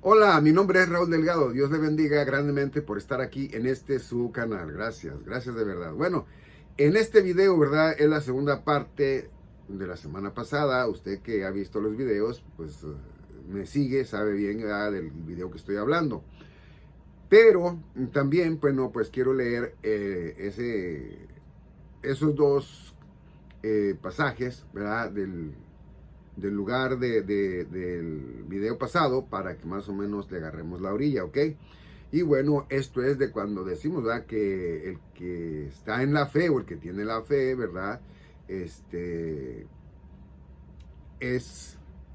Hola, mi nombre es Raúl Delgado. Dios le bendiga grandemente por estar aquí en su canal. Gracias de verdad. Bueno, en este video, ¿verdad? Es la segunda parte de la semana pasada. Usted que ha visto los videos, pues me sigue, sabe bien, ¿verdad?, del video que estoy hablando. Pero también, bueno, pues quiero leer esos dos pasajes, ¿verdad? Del lugar del video pasado para que más o menos le agarremos la orilla, ¿ok? Y bueno, esto es de cuando decimos, ¿verdad?, que el que está en la fe o el que tiene la fe, ¿verdad?, es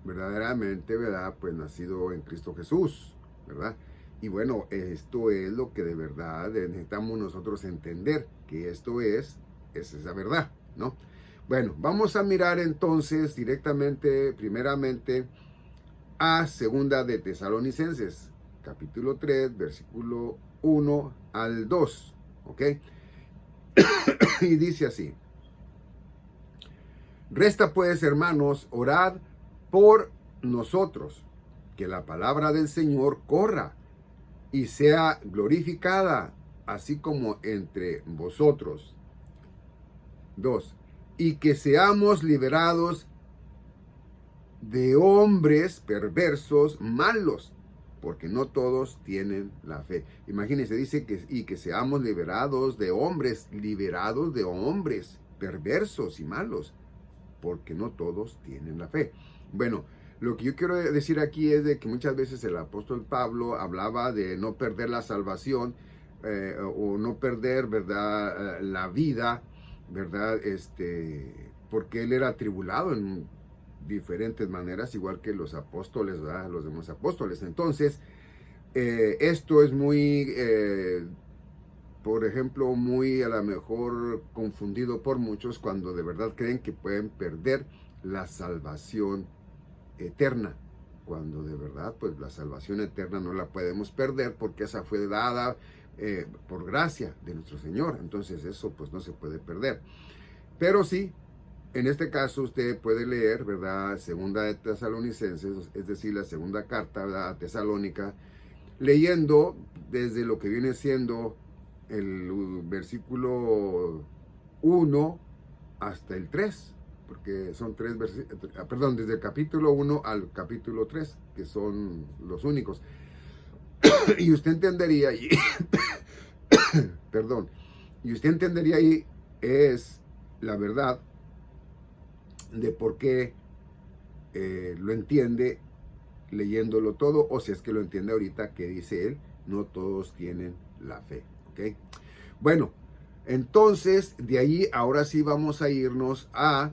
verdaderamente, ¿verdad?, pues nacido en Cristo Jesús, ¿verdad? Y bueno, esto es lo que de verdad necesitamos nosotros entender, que esto es esa verdad, ¿no? Bueno, vamos a mirar entonces directamente, primeramente, a segunda de Tesalonicenses, capítulo 3, versículo 1 al 2, ¿ok? Y dice así: resta pues, hermanos, orad por nosotros, que la palabra del Señor corra y sea glorificada, así como entre vosotros. 2. Y que seamos liberados de hombres perversos, malos, porque no todos tienen la fe. Imagínense, dice que seamos liberados de hombres perversos y malos, porque no todos tienen la fe. Bueno, lo que yo quiero decir aquí es de que muchas veces el apóstol Pablo hablaba de no perder la salvación, o no perder, ¿verdad?, la vida, ¿verdad? Porque él era atribulado en diferentes maneras, igual que los apóstoles, ¿verdad?, los demás apóstoles. Entonces, esto es muy, por ejemplo, muy a lo mejor confundido por muchos cuando de verdad creen que pueden perder la salvación eterna, cuando de verdad pues la salvación eterna no la podemos perder, porque esa fue dada por gracia de nuestro Señor. Entonces eso pues no se puede perder. Pero sí, en este caso usted puede leer, ¿verdad?, segunda de Tesalonicenses, es decir, la segunda carta, ¿verdad?, a Tesalónica, leyendo desde lo que viene siendo el versículo 1 hasta el 3, porque son tres versículos, perdón, desde el capítulo 1 al capítulo 3, que son los únicos. Y usted entendería, perdón, y usted entendería ahí es la verdad de por qué lo entiende leyéndolo todo, o si es que lo entiende ahorita, que dice él, no todos tienen la fe, ¿ok? Bueno, entonces de ahí ahora sí vamos a irnos a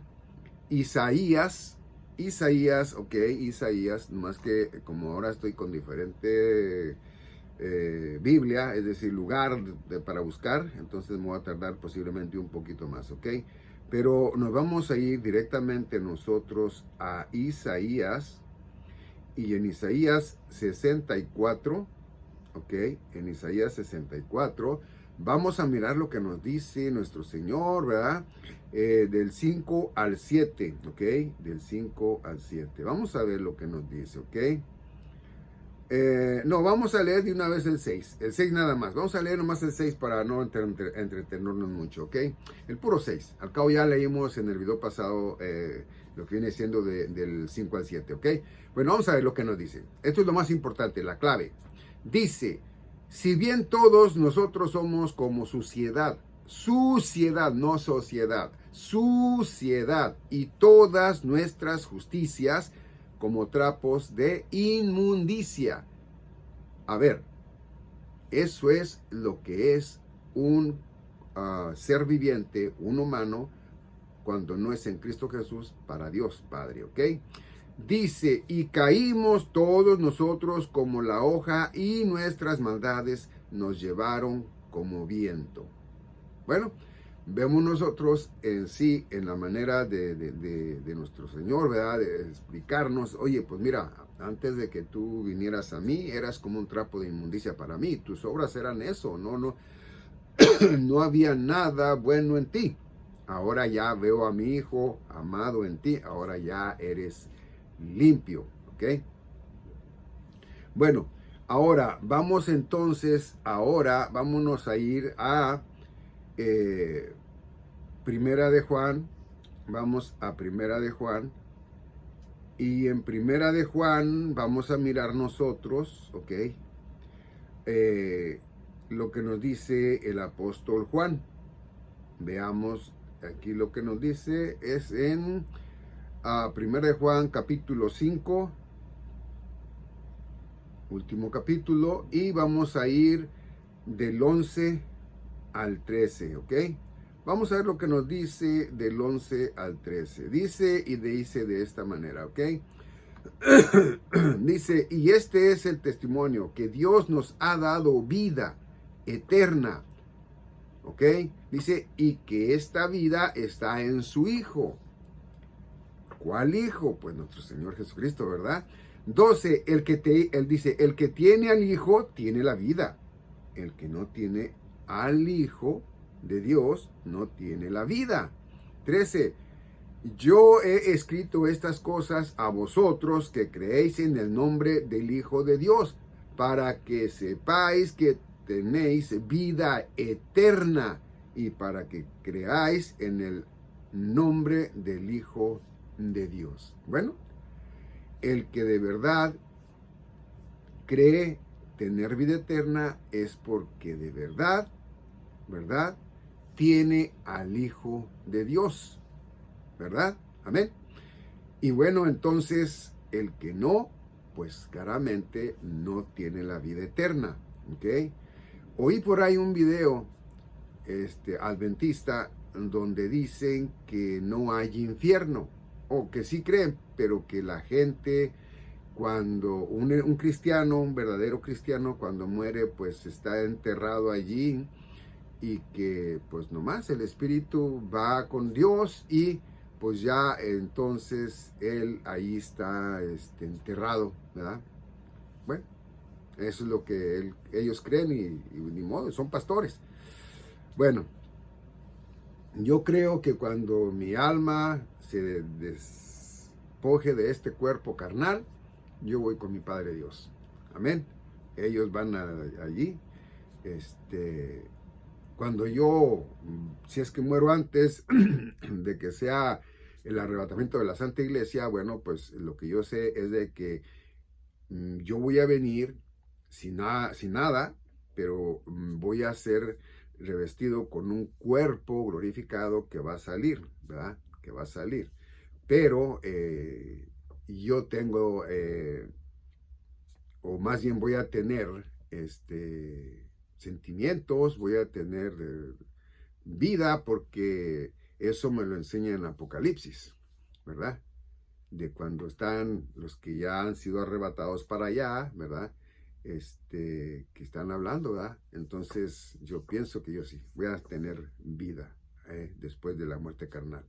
Isaías, ok, Isaías, más que como ahora estoy con diferente Biblia, es decir, lugar para buscar, entonces me voy a tardar posiblemente un poquito más, ok. Pero nos vamos a ir directamente nosotros a Isaías, y en Isaías 64, ok, en Isaías 64, vamos a mirar lo que nos dice nuestro Señor, ¿verdad? Del 5 al 7, ok, del 5 al 7. Vamos a ver lo que nos dice, ok. No, vamos a leer de una vez el 6 nada más. Vamos a leer nomás el 6 para no entretenernos mucho, ¿ok? El puro 6. Al cabo ya leímos en el video pasado lo que viene siendo del 5 al 7, ¿ok? Bueno, vamos a ver lo que nos dice. Esto es lo más importante, la clave. Dice: si bien todos nosotros somos como suciedad, no sociedad, suciedad, y todas nuestras justicias como trapos de inmundicia. A ver, eso es lo que es un ser viviente, un humano, cuando no es en Cristo Jesús, para Dios Padre, ¿ok? Dice: y caímos todos nosotros como la hoja, y nuestras maldades nos llevaron como viento. Bueno, vemos nosotros en sí, en la manera de nuestro Señor, ¿verdad?, de explicarnos: oye, pues mira, antes de que tú vinieras a mí, eras como un trapo de inmundicia para mí, tus obras eran eso, no había nada bueno en ti. Ahora ya veo a mi Hijo amado en ti, ahora ya eres limpio, ¿ok? Bueno, ahora vamos entonces, vámonos a ir a Primera de Juan. Vamos a Primera de Juan. Y en Primera de Juan vamos a mirar nosotros, ¿ok? Lo que nos dice el apóstol Juan. Veamos aquí lo que nos dice. Es en Primera de Juan capítulo 5. Último capítulo. Y vamos a ir del 11 al 13, ¿ok? Vamos a ver lo que nos dice del 11 al 13. Dice de esta manera, ¿ok? Dice, y este es el testimonio, que Dios nos ha dado vida eterna, ¿ok? Dice, y que esta vida está en su Hijo. ¿Cuál Hijo? Pues nuestro Señor Jesucristo, ¿verdad? 12, él dice, el que tiene al Hijo tiene la vida. El que no tiene al Hijo de Dios no tiene la vida. 13, yo he escrito estas cosas a vosotros que creéis en el nombre del Hijo de Dios, para que sepáis que tenéis vida eterna y para que creáis en el nombre del Hijo de Dios. Bueno, el que de verdad cree tener vida eterna es porque de verdad, tiene al Hijo de Dios, ¿verdad? Amén. Y bueno, entonces el que no, pues claramente no tiene la vida eterna, ¿ok? Oí por ahí un video adventista donde dicen que no hay infierno, o que sí creen, pero que la gente, cuando un cristiano, un verdadero cristiano, cuando muere, pues está enterrado allí y que pues nomás el espíritu va con Dios y pues ya entonces él ahí está enterrado, ¿verdad? Bueno, eso es lo que ellos creen y ni modo, son pastores. Bueno, yo creo que cuando mi alma se despoje de este cuerpo carnal, yo voy con mi Padre Dios. Amén. Ellos van allí. Cuando yo, si es que muero antes de que sea el arrebatamiento de la Santa Iglesia, bueno, pues lo que yo sé es de que yo voy a venir sin nada, pero voy a ser revestido con un cuerpo glorificado que va a salir, ¿verdad? Que va a salir. Pero yo tengo, o más bien voy a tener, sentimientos, voy a tener vida, porque eso me lo enseña en Apocalipsis, ¿verdad? De cuando están los que ya han sido arrebatados para allá, ¿verdad? Que están hablando, ¿verdad? Entonces yo pienso que yo sí voy a tener vida después de la muerte carnal.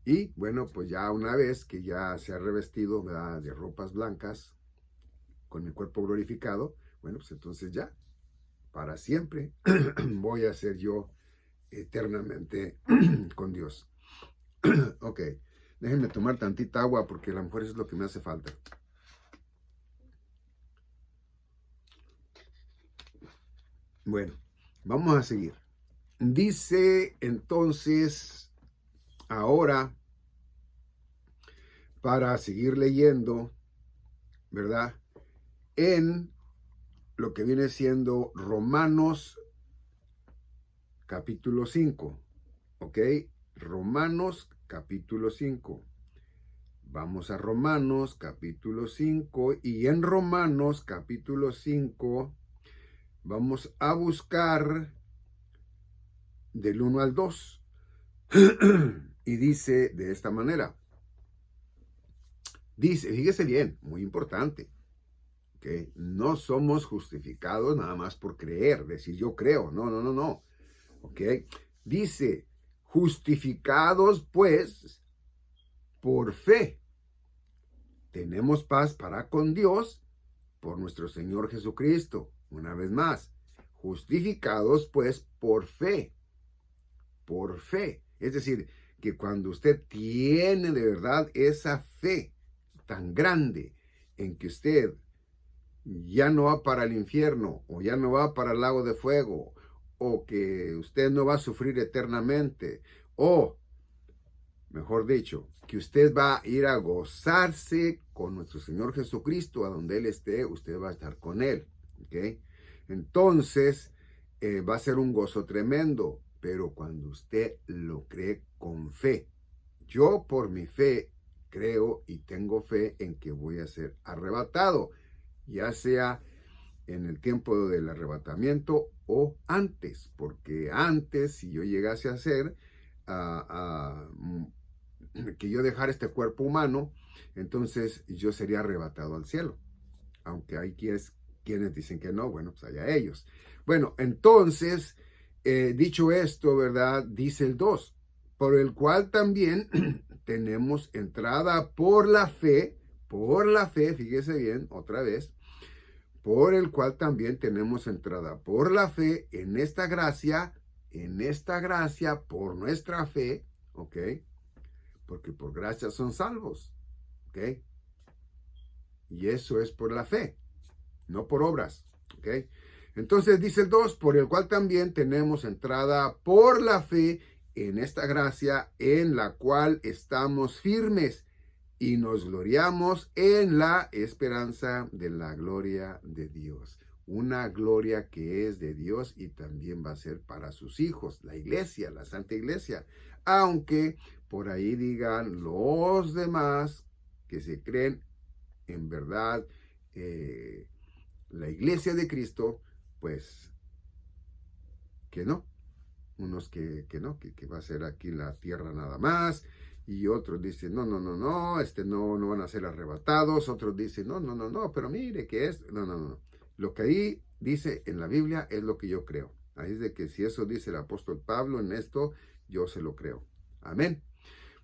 Y bueno, pues ya una vez que ya se ha revestido, ¿verdad?, de ropas blancas, con el cuerpo glorificado, bueno, pues entonces ya, para siempre, voy a ser yo eternamente con Dios. Ok, déjenme tomar tantita agua porque a lo mejor eso es lo que me hace falta. Bueno, vamos a seguir. Dice entonces, ahora, para seguir leyendo, ¿verdad? En lo que viene siendo Romanos capítulo 5, ¿ok? Romanos capítulo 5. Vamos a Romanos capítulo 5 y en Romanos capítulo 5 vamos a buscar del 1 al 2. Y dice de esta manera. Dice, fíjese bien, muy importante, ¿okay? No somos justificados nada más por creer, decir yo creo, no, ¿ok? Dice, justificados pues por fe, tenemos paz para con Dios por nuestro Señor Jesucristo. Una vez más, justificados pues por fe, es decir, que cuando usted tiene de verdad esa fe tan grande en que usted ya no va para el infierno, o ya no va para el lago de fuego, o que usted no va a sufrir eternamente, o, mejor dicho, que usted va a ir a gozarse con nuestro Señor Jesucristo, a donde Él esté, usted va a estar con Él, ¿ok? Entonces, va a ser un gozo tremendo, pero cuando usted lo cree con fe. Yo por mi fe creo y tengo fe en que voy a ser arrebatado, ya sea en el tiempo del arrebatamiento o antes, porque antes, si yo llegase a ser, que yo dejara este cuerpo humano, entonces yo sería arrebatado al cielo. Aunque hay quienes dicen que no, bueno, pues allá ellos. Bueno, entonces, dicho esto, ¿verdad? Dice el 2, por el cual también tenemos entrada por la fe, fíjese bien, otra vez, por el cual también tenemos entrada por la fe en esta gracia, por nuestra fe, ¿ok? Porque por gracia son salvos, ¿ok? Y eso es por la fe, no por obras, ¿ok? Entonces dice el 2, por el cual también tenemos entrada por la fe en esta gracia en la cual estamos firmes y nos gloriamos en la esperanza de la gloria de Dios. Una gloria que es de Dios y también va a ser para sus hijos, la iglesia, la Santa Iglesia. Aunque por ahí digan los demás que se creen en verdad la iglesia de Cristo, pues que no. Unos que no, que va a ser aquí la tierra nada más, y otros dicen, no, no van a ser arrebatados, otros dicen, no, pero mire que es, no. Lo que ahí dice en la Biblia es lo que yo creo. Ahí es de que si eso dice el apóstol Pablo en esto, yo se lo creo. Amén.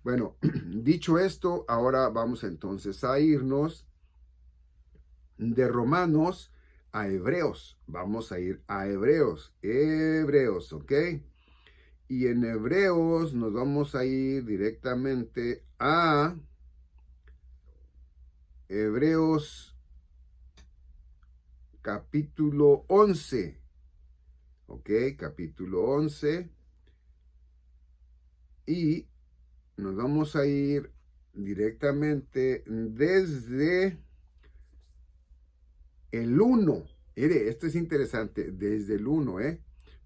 Bueno, dicho esto, ahora vamos entonces a irnos de Romanos a Hebreos. Vamos a ir a Hebreos, ¿ok? Y en Hebreos nos vamos a ir directamente a Hebreos capítulo 11. ¿Ok? Capítulo 11. Y nos vamos a ir directamente desde el 1. Mire, esto es interesante, desde el 1,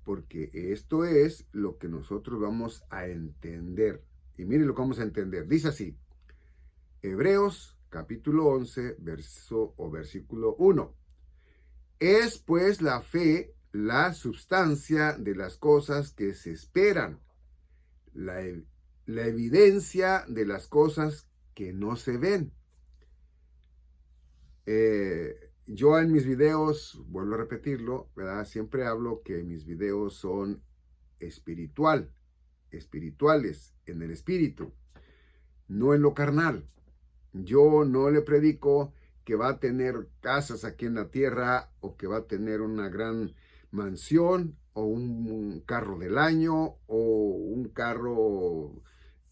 porque esto es lo que nosotros vamos a entender. Y mire lo que vamos a entender. Dice así, Hebreos capítulo 11, versículo 1. Es pues la fe la substancia de las cosas que se esperan, la evidencia de las cosas que no se ven. Yo en mis videos, vuelvo a repetirlo, ¿verdad? Siempre hablo que mis videos son espirituales, en el espíritu, no en lo carnal. Yo no le predico que va a tener casas aquí en la tierra o que va a tener una gran mansión o un carro del año o un carro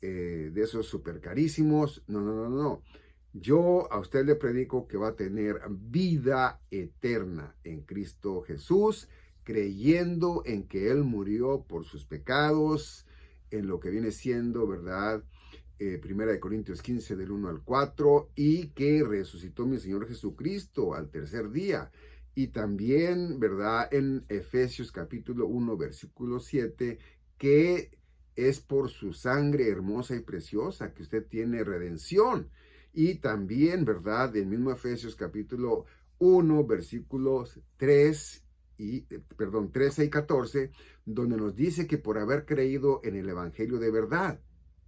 de esos súper carísimos. No. Yo a usted le predico que va a tener vida eterna en Cristo Jesús, creyendo en que Él murió por sus pecados, en lo que viene siendo, ¿verdad? Primera de Corintios 15 del 1 al 4, y que resucitó mi Señor Jesucristo al tercer día. Y también, ¿verdad? En Efesios capítulo 1, versículo 7, que es por su sangre hermosa y preciosa que usted tiene redención. Y también, ¿verdad? Del mismo Efesios capítulo 1, versículos 13 y 14, donde nos dice que por haber creído en el Evangelio de verdad,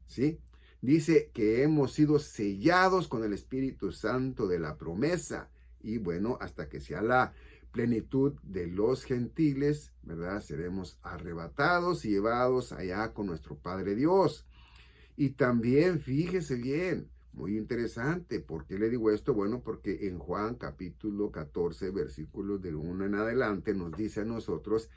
¿sí? Dice que hemos sido sellados con el Espíritu Santo de la promesa. Y bueno, hasta que sea la plenitud de los gentiles, ¿verdad? Seremos arrebatados y llevados allá con nuestro Padre Dios. Y también, fíjese bien, muy interesante. ¿Por qué le digo esto? Bueno, porque en Juan capítulo 14, versículos del 1 en adelante, nos dice a nosotros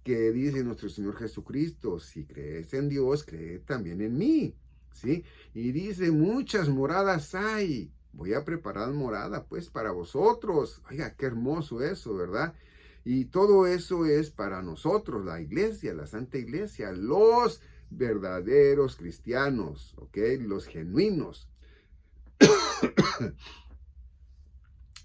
que dice nuestro Señor Jesucristo, si crees en Dios, cree también en mí. ¿Sí? Y dice, muchas moradas hay, voy a preparar morada pues para vosotros. Oiga, qué hermoso eso, ¿verdad? Y todo eso es para nosotros, la iglesia, la Santa Iglesia, los verdaderos cristianos, ¿ok? Los genuinos.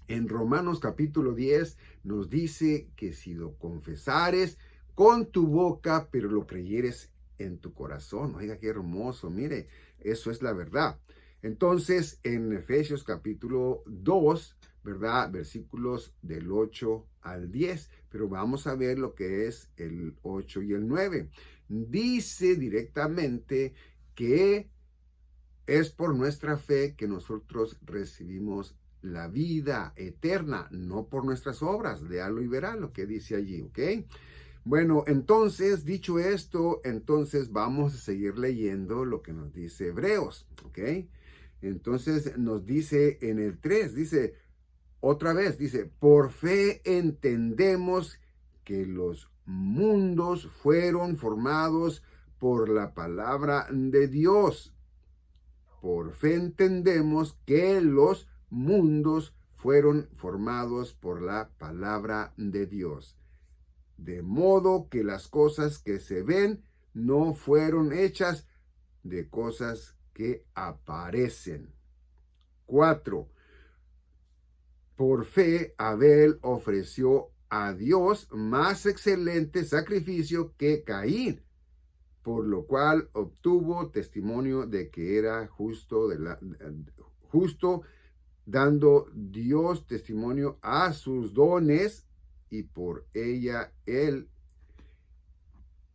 En Romanos capítulo 10 nos dice que si lo confesares con tu boca, pero lo creyeres en tu corazón. Oiga, qué hermoso, mire, eso es la verdad. Entonces, en Efesios capítulo 2, ¿verdad? Versículos del 8 al 10, pero vamos a ver lo que es el 8 y el 9. Dice directamente que es por nuestra fe que nosotros recibimos la vida eterna, no por nuestras obras. Léalo y verá lo que dice allí, ¿ok? Bueno, entonces, dicho esto, entonces vamos a seguir leyendo lo que nos dice Hebreos, ¿ok? Entonces nos dice en el 3, dice, otra vez, dice, por fe entendemos que los mundos fueron formados por la palabra de Dios. Por fe entendemos que los mundos fueron formados por la palabra de Dios. De modo que las cosas que se ven no fueron hechas de cosas que aparecen. 4. Por fe Abel ofreció a Dios más excelente sacrificio que Caín, por lo cual obtuvo testimonio de que era justo, dando Dios testimonio a sus dones, y por ella él,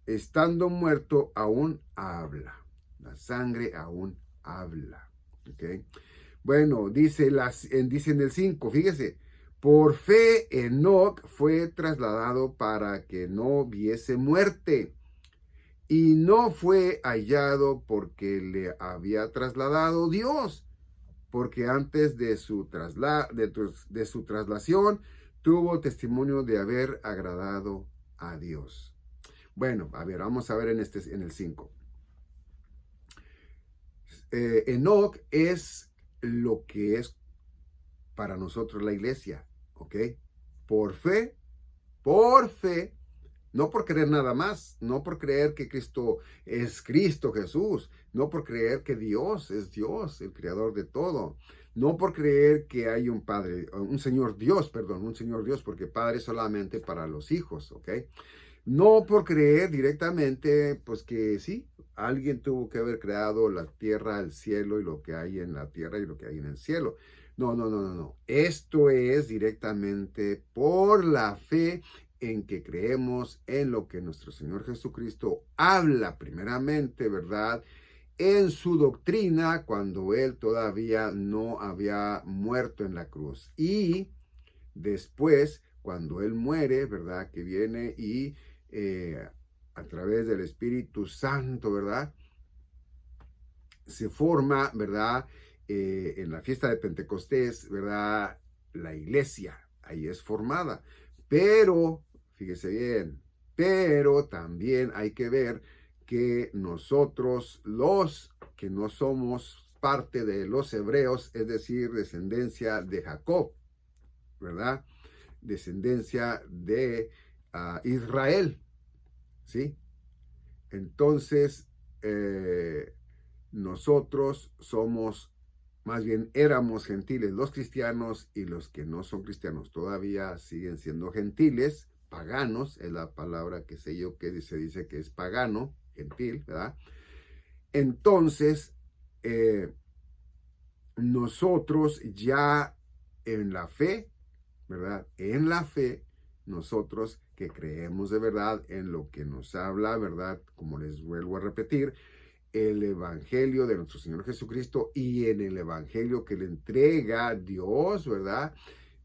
estando muerto, aún habla. La sangre aún habla. ¿Okay? Bueno, dice en el 5, fíjese, por fe Enoc fue trasladado para que no viese muerte, y no fue hallado porque le había trasladado Dios, porque antes de su traslación tuvo testimonio de haber agradado a Dios. Bueno, a ver, vamos a ver en el 5. Enoc es lo que es para nosotros la iglesia, ¿ok? Por fe, no por creer nada más, no por creer que Cristo es Cristo Jesús, no por creer que Dios es Dios, el creador de todo, no por creer que hay un Padre, un Señor Dios, porque Padre solamente para los hijos, ¿ok? No por creer directamente, pues que sí, alguien tuvo que haber creado la tierra, el cielo y lo que hay en la tierra y lo que hay en el cielo. No. Esto es directamente por la fe en que creemos en lo que nuestro Señor Jesucristo habla primeramente, ¿verdad? En su doctrina cuando Él todavía no había muerto en la cruz. Y después, cuando Él muere, ¿verdad? Que viene y a través del Espíritu Santo, ¿verdad? Se forma, ¿verdad? En la fiesta de Pentecostés, ¿verdad? La iglesia, ahí es formada. Pero, fíjese bien, pero también hay que ver que nosotros, los que no somos parte de los hebreos, es decir, descendencia de Jacob, ¿verdad? Descendencia de Israel, ¿sí? Entonces, nosotros somos, más bien éramos gentiles, los cristianos, y los que no son cristianos todavía siguen siendo gentiles, paganos, es la palabra que sé yo que se dice que es pagano, gentil, ¿verdad? Entonces, nosotros ya en la fe, ¿verdad? En la fe, nosotros que creemos de verdad en lo que nos habla, ¿verdad? Como les vuelvo a repetir, el evangelio de nuestro Señor Jesucristo, y en el evangelio que le entrega Dios, ¿verdad?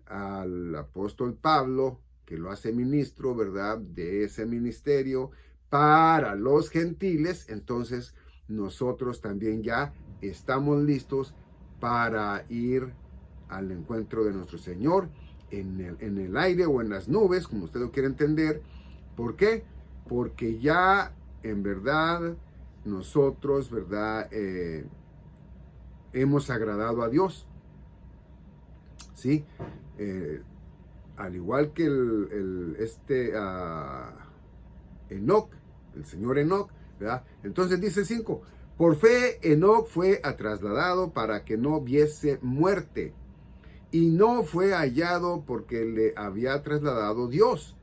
Al apóstol Pablo, que lo hace ministro, ¿verdad? De ese ministerio para los gentiles. Entonces nosotros también ya estamos listos para ir al encuentro de nuestro Señor en el aire o en las nubes, como usted lo quiere entender. ¿Por qué? Porque ya en verdad nosotros, ¿verdad? Hemos agradado a Dios. ¿sí? Al igual que Enoc, el señor Enoc, ¿verdad? Entonces dice 5, por fe Enoc fue trasladado para que no viese muerte, y no fue hallado porque le había trasladado Dios,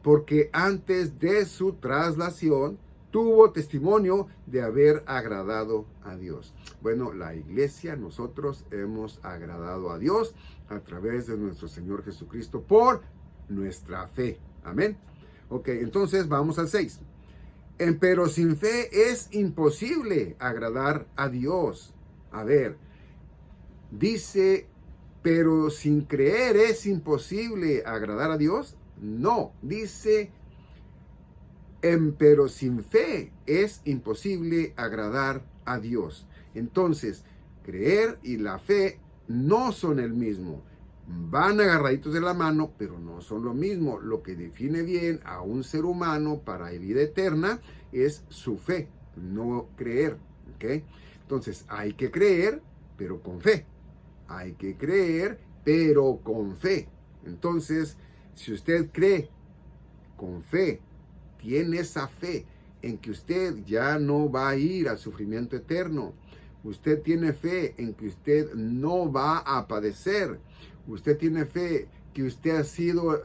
porque antes de su traslación tuvo testimonio de haber agradado a Dios. Bueno, la iglesia, nosotros hemos agradado a Dios a través de nuestro Señor Jesucristo por nuestra fe. Amén. Ok, entonces vamos al 6. Pero sin fe es imposible agradar a Dios. A ver, dice, pero sin creer es imposible agradar a Dios. No, dice, pero sin fe es imposible agradar a Dios. Entonces, creer y la fe no son el mismo. Van agarraditos de la mano, pero no son lo mismo. Lo que define bien a un ser humano para vida eterna es su fe, no creer. ¿Ok? Entonces, hay que creer, pero con fe. Hay que creer, pero con fe. Entonces, si usted cree con fe, tiene esa fe en que usted ya no va a ir al sufrimiento eterno. Usted tiene fe en que usted no va a padecer. Usted tiene fe que usted ha sido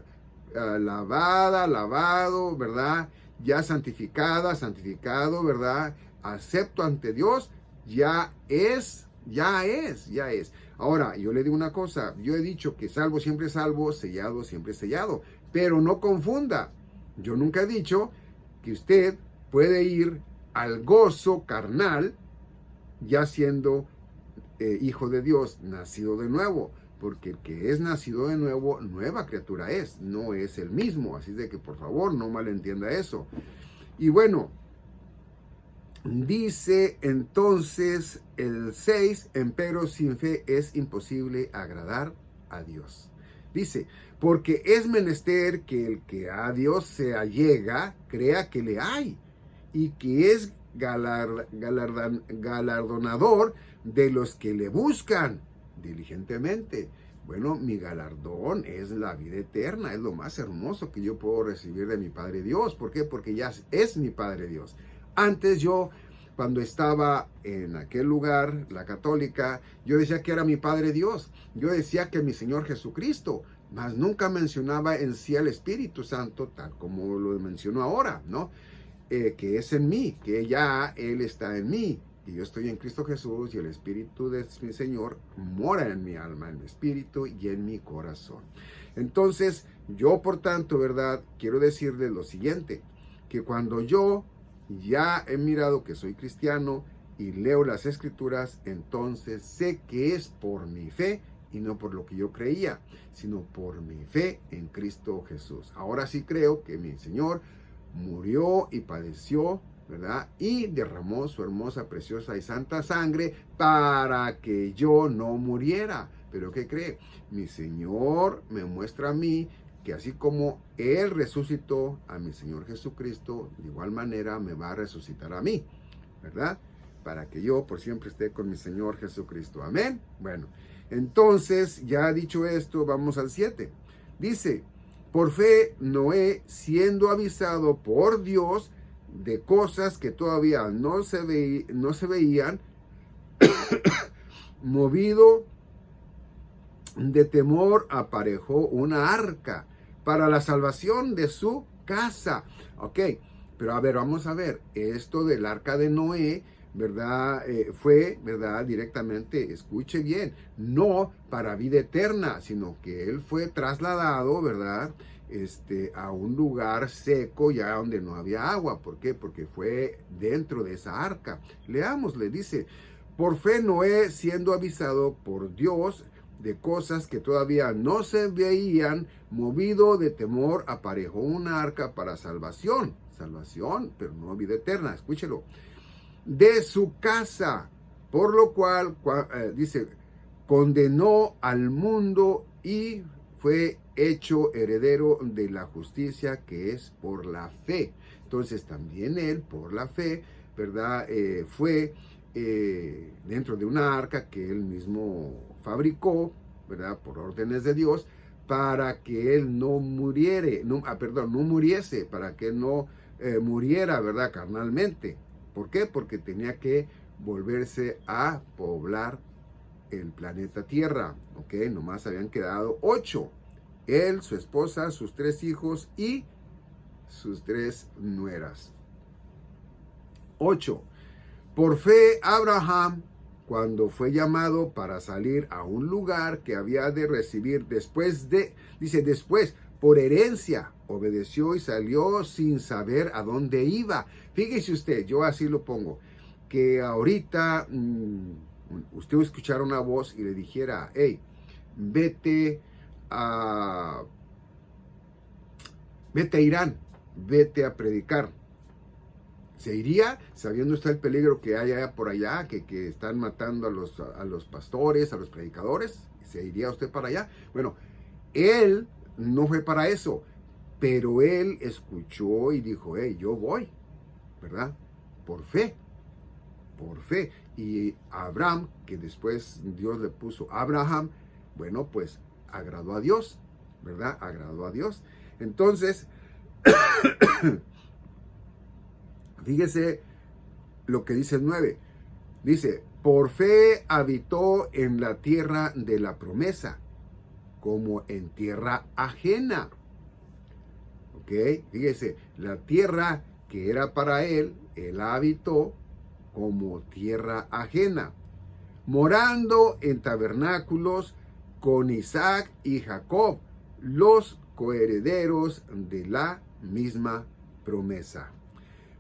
lavado, ¿verdad? Ya santificado, ¿verdad? Acepto ante Dios, ya es. Ahora, yo le digo una cosa, yo he dicho que salvo siempre salvo, sellado siempre sellado, pero no confunda. Yo nunca he dicho que usted puede ir al gozo carnal ya siendo hijo de Dios, nacido de nuevo, porque el que es nacido de nuevo, nueva criatura es, no es el mismo, así de que por favor no malentienda eso. Y bueno, dice entonces el 6, empero sin fe es imposible agradar a Dios. Dice, porque es menester que el que a Dios se allega, crea que le hay, y que es galardonador de los que le buscan diligentemente. Bueno, mi galardón es la vida eterna, es lo más hermoso que yo puedo recibir de mi Padre Dios. ¿Por qué? Porque ya es mi Padre Dios. Antes yo, cuando estaba en aquel lugar, la católica, yo decía que era mi Padre Dios. Yo decía que mi Señor Jesucristo, mas nunca mencionaba en sí al Espíritu Santo, tal como lo menciono ahora, ¿no? Que es en mí, que ya Él está en mí, que yo estoy en Cristo Jesús y el Espíritu de mi Señor mora en mi alma, en mi espíritu y en mi corazón. Entonces, yo por tanto, ¿verdad? Quiero decirles lo siguiente, que cuando yo ya he mirado que soy cristiano y leo las Escrituras, entonces sé que es por mi fe y no por lo que yo creía, sino por mi fe en Cristo Jesús. Ahora sí creo que mi Señor murió y padeció, ¿verdad? Y derramó su hermosa, preciosa y santa sangre para que yo no muriera. Pero ¿qué cree? Mi Señor me muestra a mí que así como Él resucitó a mi Señor Jesucristo, de igual manera me va a resucitar a mí, ¿verdad? Para que yo por siempre esté con mi Señor Jesucristo. Amén. Bueno, entonces, ya dicho esto, vamos al 7. Dice, por fe Noé, siendo avisado por Dios de cosas que todavía no se veían, movido de temor, aparejó una arca para la salvación de su casa. Ok, pero a ver, vamos a ver, esto del arca de Noé, ¿verdad? Fue, ¿verdad? Directamente, escuche bien, no para vida eterna, sino que él fue trasladado, ¿verdad? A un lugar seco, ya donde no había agua. ¿Por qué? Porque fue dentro de esa arca. Leámosle, dice, por fe Noé, siendo avisado por Dios de cosas que todavía no se veían, movido de temor, aparejó una arca para salvación, pero no vida eterna, escúchelo, de su casa, por lo cual, dice, condenó al mundo y fue hecho heredero de la justicia que es por la fe. Entonces también él, por la fe, ¿verdad? Fue dentro de una arca que él mismo fabricó, ¿verdad? Por órdenes de Dios, para que él no muriese, para que él no muriera, ¿verdad? Carnalmente. ¿Por qué? Porque tenía que volverse a poblar el planeta Tierra, ¿ok? Nomás habían quedado 8. Él, su esposa, sus 3 hijos y sus 3 nueras. 8. Por fe, Abraham, cuando fue llamado para salir a un lugar que había de recibir después, por herencia, obedeció y salió sin saber a dónde iba. Fíjese usted, yo así lo pongo, que ahorita usted escuchara una voz y le dijera, hey, vete a Irán, vete a predicar. ¿Se iría sabiendo usted el peligro que hay allá por allá, que están matando a los pastores, a los predicadores? ¿Se iría usted para allá? Bueno, él no fue para eso, pero él escuchó y dijo, hey, yo voy, ¿verdad? Por fe. Y Abraham, que después Dios le puso Abraham, bueno, pues agradó a Dios, ¿verdad? Agradó a Dios. Entonces, fíjese lo que dice el 9. Dice, por fe habitó en la tierra de la promesa, como en tierra ajena. ¿Ok? Fíjese, la tierra que era para él la habitó como tierra ajena, morando en tabernáculos con Isaac y Jacob, los coherederos de la misma promesa.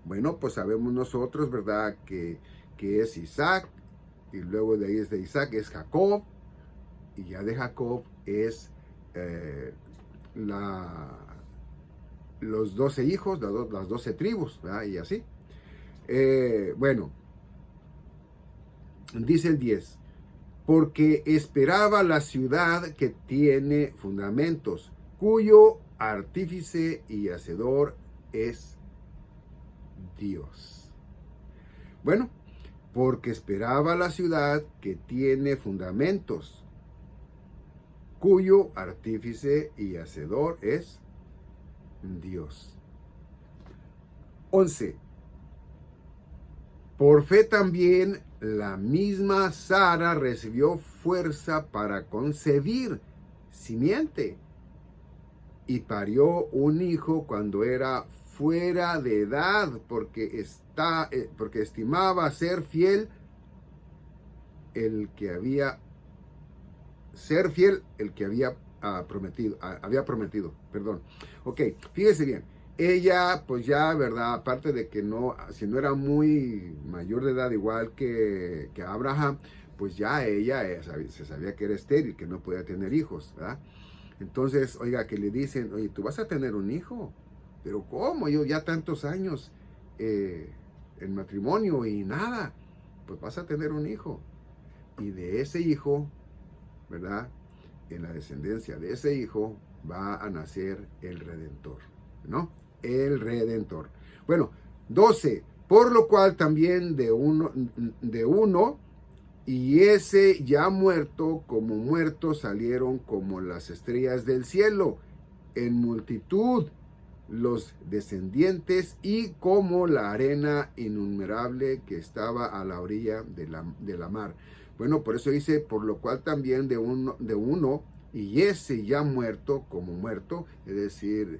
Bueno, pues sabemos nosotros, ¿verdad? Que es Isaac, y luego de ahí es de Isaac, es Jacob, y ya de Jacob es los 12 hijos, las 12 tribus, ¿verdad? Y así. Bueno, dice el 10, porque esperaba la ciudad que tiene fundamentos, cuyo artífice y hacedor es Dios. Bueno, porque esperaba la ciudad que tiene fundamentos, cuyo artífice y hacedor es Dios. 11. Por fe también la misma Sara recibió fuerza para concebir simiente y parió un hijo cuando era fuera de edad, porque estimaba ser fiel el que había prometido. Ok, fíjese bien. Ella, pues ya, ¿verdad? Aparte de que si no era muy mayor de edad, igual que Abraham, pues ya ella se sabía que era estéril, que no podía tener hijos, ¿verdad? Entonces, oiga, que le dicen, oye, tú vas a tener un hijo. Pero ¿cómo? Yo ya tantos años en matrimonio y nada. Pues vas a tener un hijo. Y de ese hijo, ¿verdad? En la descendencia de ese hijo va a nacer el Redentor, ¿no? El Redentor. Bueno, 12. Por lo cual también de uno, y ese ya muerto, como muertos salieron como las estrellas del cielo, en multitud los descendientes y como la arena innumerable que estaba a la orilla de la mar. Bueno, por eso dice, por lo cual también de uno, y ese ya muerto, como muerto, es decir,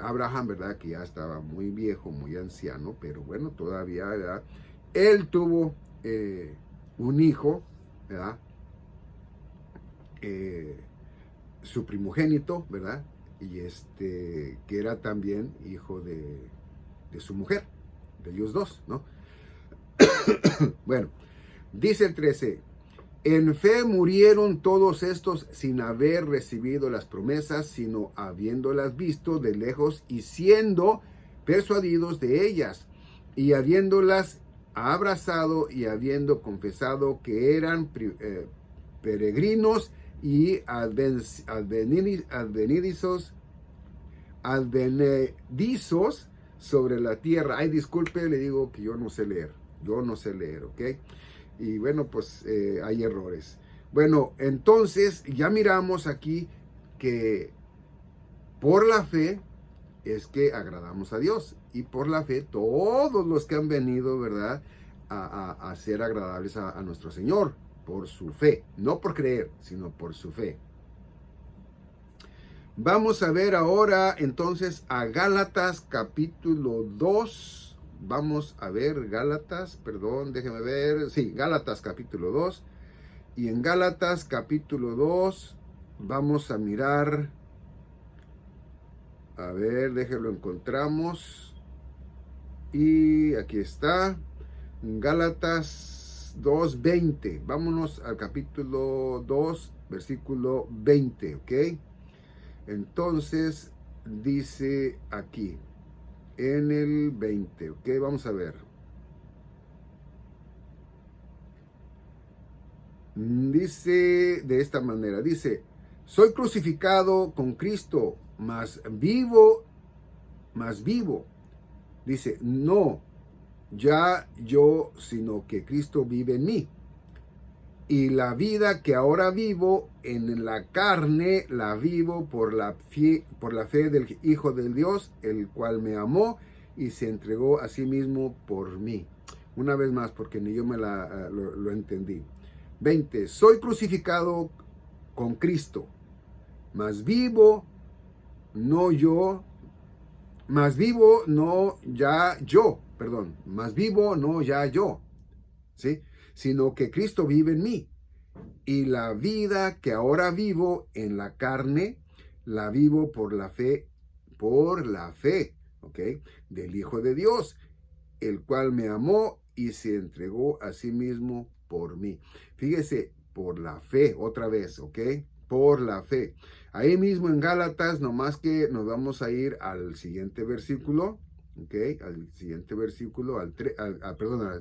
Abraham, ¿verdad? Que ya estaba muy viejo, muy anciano, pero bueno, todavía, ¿verdad? Él tuvo un hijo, ¿verdad? Su primogénito, ¿verdad? Y que era también hijo de su mujer, de ellos dos, ¿no? Bueno, dice el 13, en fe murieron todos estos sin haber recibido las promesas, sino habiéndolas visto de lejos y siendo persuadidos de ellas, y habiéndolas abrazado y habiendo confesado que eran peregrinos y advenedizos sobre la tierra. Ay, disculpe, le digo que yo no sé leer, ¿ok? Y bueno, pues hay errores. Bueno, entonces ya miramos aquí que por la fe es que agradamos a Dios. Y por la fe, todos los que han venido, ¿verdad? A ser agradables a nuestro Señor, por su fe. No por creer, sino por su fe. Vamos a ver ahora entonces a Gálatas capítulo 2. Vamos a ver Gálatas, perdón, déjenme ver. Sí, Gálatas capítulo 2. Y en Gálatas capítulo 2 vamos a mirar. A ver, déjenlo encontramos. Y aquí está. Gálatas 2:20. Vámonos al capítulo 2, versículo 20, ¿ok? Entonces, dice aquí, en el 20, ¿ok? Vamos a ver. Dice de esta manera, dice, soy crucificado con Cristo, mas vivo. Dice, no, ya yo, sino que Cristo vive en mí. Y la vida que ahora vivo en la carne, la vivo por la fe del Hijo del Dios, el cual me amó y se entregó a sí mismo por mí. Una vez más, porque ni yo lo entendí. 20. Soy crucificado con Cristo, mas vivo no yo, mas vivo no ya yo, perdón, mas vivo no ya yo, ¿sí? Sino que Cristo vive en mí. Y la vida que ahora vivo en la carne, la vivo por la fe, ¿ok? Del Hijo de Dios, el cual me amó y se entregó a sí mismo por mí. Fíjese, por la fe, otra vez, ¿ok? Por la fe. Ahí mismo en Gálatas, nomás que nos vamos a ir al siguiente versículo, ¿ok? Al siguiente versículo, al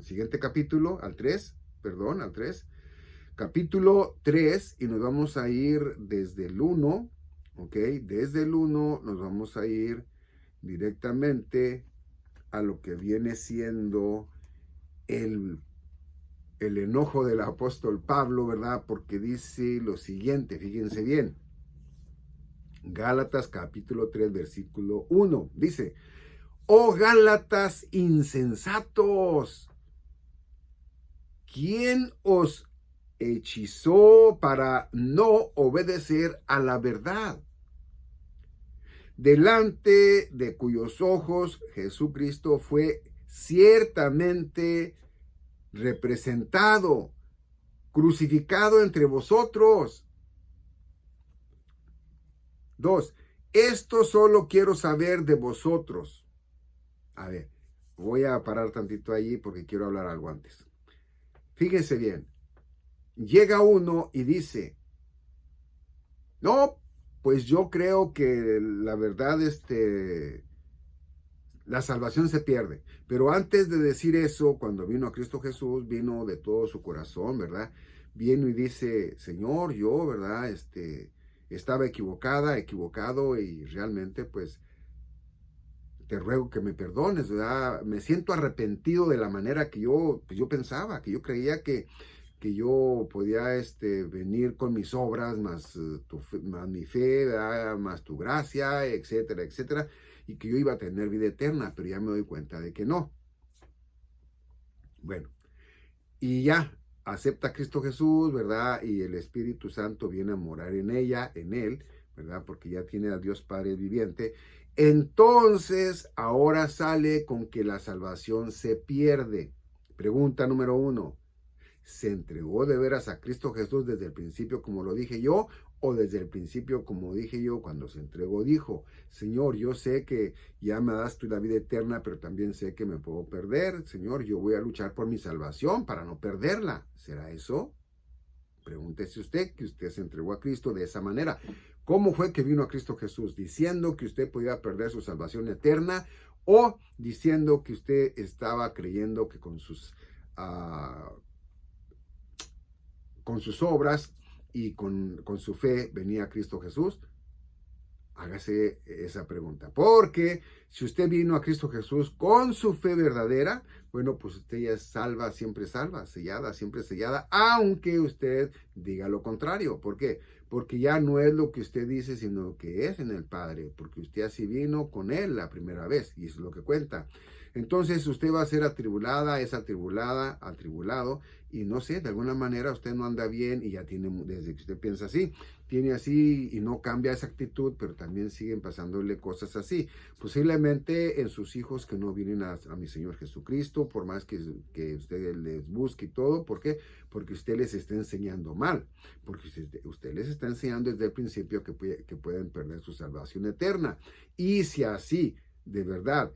siguiente capítulo, al 3, al 3. Capítulo 3, y nos vamos a ir desde el 1, ¿ok? Desde el 1 nos vamos a ir directamente a lo que viene siendo el enojo del apóstol Pablo, ¿verdad? Porque dice lo siguiente, fíjense bien. Gálatas capítulo 3, versículo 1, dice, oh Gálatas insensatos, ¿quién os hechizó para no obedecer a la verdad? Delante de cuyos ojos Jesucristo fue ciertamente representado, crucificado entre vosotros. 2. Esto solo quiero saber de vosotros. A ver, voy a parar tantito allí porque quiero hablar algo antes. Fíjense bien. Llega uno y dice, no, pues yo creo que la verdad, la salvación se pierde. Pero antes de decir eso, cuando vino a Cristo Jesús, vino de todo su corazón, ¿verdad? Vino y dice, Señor, yo, ¿verdad? Estaba equivocado y realmente, pues, te ruego que me perdones, ¿verdad? Me siento arrepentido de la manera que yo pensaba, que yo creía que yo podía venir con mis obras, más mi fe, ¿verdad? Más tu gracia, etcétera, etcétera, y que yo iba a tener vida eterna, pero ya me doy cuenta de que no. Bueno, y ya acepta a Cristo Jesús, ¿verdad? Y el Espíritu Santo viene a morar en él, ¿verdad? Porque ya tiene al Dios Padre viviente. Entonces, ahora sale con que la salvación se pierde. Pregunta número 1. ¿Se entregó de veras a Cristo Jesús desde el principio, como lo dije yo? ¿O desde el principio, como dije yo, cuando se entregó, dijo, Señor, yo sé que ya me das tú la vida eterna, pero también sé que me puedo perder. Señor, yo voy a luchar por mi salvación para no perderla. ¿Será eso? Pregúntese usted, que usted se entregó a Cristo de esa manera. ¿Cómo fue que vino a Cristo Jesús? ¿Diciendo que usted podía perder su salvación eterna o diciendo que usted estaba creyendo que con sus obras y con su fe venía Cristo Jesús? Hágase esa pregunta. Porque si usted vino a Cristo Jesús con su fe verdadera, bueno, pues usted ya es salva, sellada, siempre sellada, aunque usted diga lo contrario. ¿Por qué? Porque ya no es lo que usted dice, sino lo que es en el Padre, porque usted así vino con Él la primera vez, y eso es lo que cuenta. Entonces usted va a ser atribulada, es atribulada, atribulado, y no sé, de alguna manera usted no anda bien y ya tiene, desde que usted piensa así, tiene así y no cambia esa actitud, pero también siguen pasándole cosas así. Posiblemente en sus hijos que no vienen a mi Señor Jesucristo, por más que usted les busque y todo. ¿Por qué? Porque usted les está enseñando mal, porque usted les está enseñando desde el principio que pueden perder su salvación eterna. Y si así, de verdad,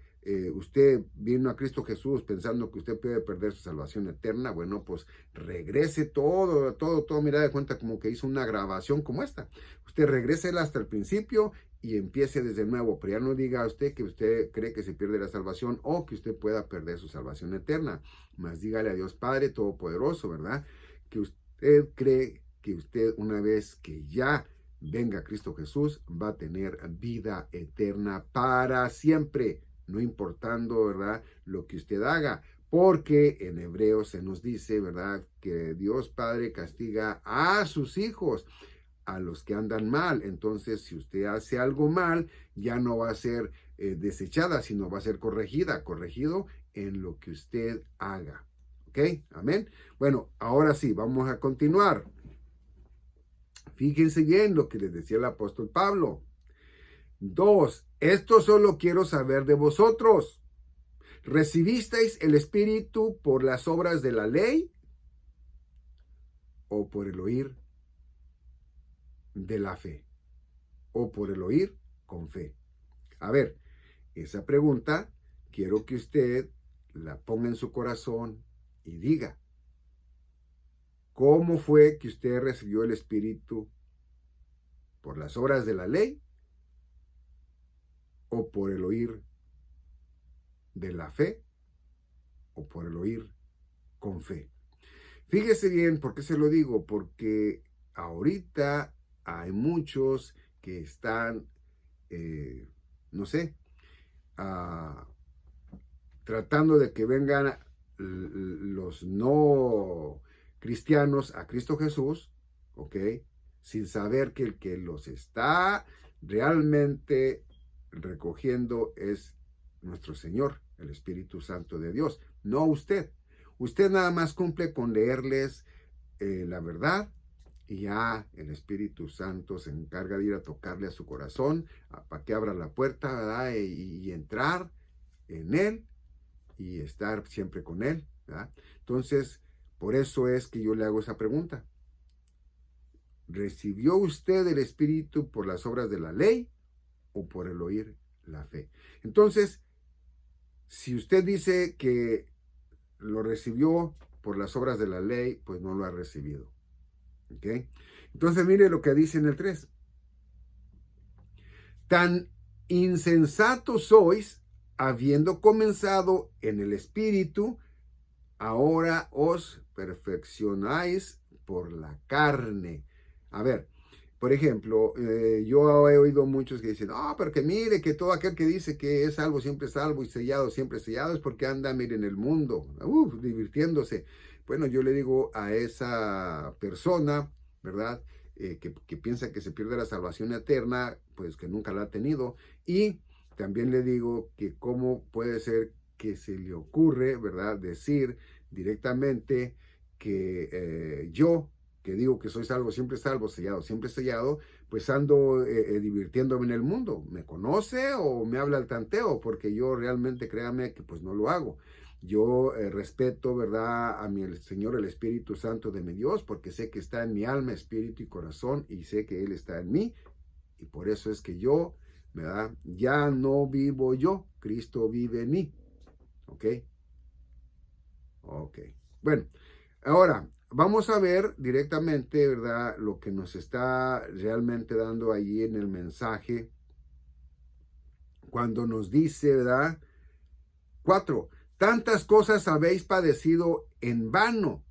usted vino a Cristo Jesús pensando que usted puede perder su salvación eterna, bueno, pues regrese todo, mira, de cuenta como que hizo una grabación como esta. Usted regrese hasta el principio y empiece desde nuevo, pero ya no diga a usted que usted cree que se pierde la salvación o que usted pueda perder su salvación eterna, más dígale a Dios Padre Todopoderoso, ¿verdad? Que usted cree que usted una vez que ya venga Cristo Jesús va a tener vida eterna para siempre, no importando, ¿verdad?, lo que usted haga, porque en Hebreos se nos dice, ¿verdad?, que Dios Padre castiga a sus hijos, a los que andan mal. Entonces, si usted hace algo mal, ya no va a ser desechada, sino va a ser corregido en lo que usted haga. ¿Ok? Amén. Bueno, ahora sí, vamos a continuar. Fíjense bien lo que les decía el apóstol Pablo. 2. Esto solo quiero saber de vosotros. ¿Recibisteis el Espíritu por las obras de la ley o por el oír de la fe? ¿O por el oír con fe? A ver, esa pregunta quiero que usted la ponga en su corazón y diga, ¿cómo fue que usted recibió el Espíritu? ¿Por las obras de la ley o por el oír de la fe o por el oír con fe? Fíjese bien, ¿por qué se lo digo? Porque ahorita hay muchos que están, no sé, tratando de que vengan los no cristianos a Cristo Jesús, ¿ok? Sin saber que el que los está realmente recogiendo es nuestro Señor, el Espíritu Santo de Dios, no usted. Usted nada más cumple con leerles la verdad y ya el Espíritu Santo se encarga de ir a tocarle a su corazón para que abra la puerta, ¿verdad? Y entrar en Él y estar siempre con Él, ¿verdad? Entonces, por eso es que yo le hago esa pregunta. ¿Recibió usted el Espíritu por las obras de la ley o por el oír la fe? Entonces, si usted dice que lo recibió por las obras de la ley, pues no lo ha recibido. ¿Ok? Entonces, mire lo que dice en el 3. Tan insensatos sois, habiendo comenzado en el Espíritu, ahora os perfeccionáis por la carne. A ver, por ejemplo, yo he oído muchos que dicen, pero que mire, que todo aquel que dice que es salvo siempre salvo y sellado siempre sellado es porque anda, mire, en el mundo, divirtiéndose. Bueno, yo le digo a esa persona, ¿verdad?, que piensa que se pierde la salvación eterna, pues que nunca la ha tenido. Y también le digo que cómo puede ser que se le ocurre, ¿verdad?, decir directamente que yo, que digo que soy salvo, sellado, siempre sellado, pues ando divirtiéndome en el mundo. ¿Me conoce o me habla al tanteo? Porque yo realmente, créame, que pues no lo hago. Yo respeto, ¿verdad?, a mi Señor, el Espíritu Santo de mi Dios, porque sé que está en mi alma, espíritu y corazón, y sé que Él está en mí, y por eso es que yo, ¿verdad?, ya no vivo yo, Cristo vive en mí. ¿Ok? Ok. Bueno, ahora vamos a ver directamente, ¿verdad?, lo que nos está realmente dando allí en el mensaje, cuando nos dice, ¿verdad? 4. Tantas cosas habéis padecido en vano,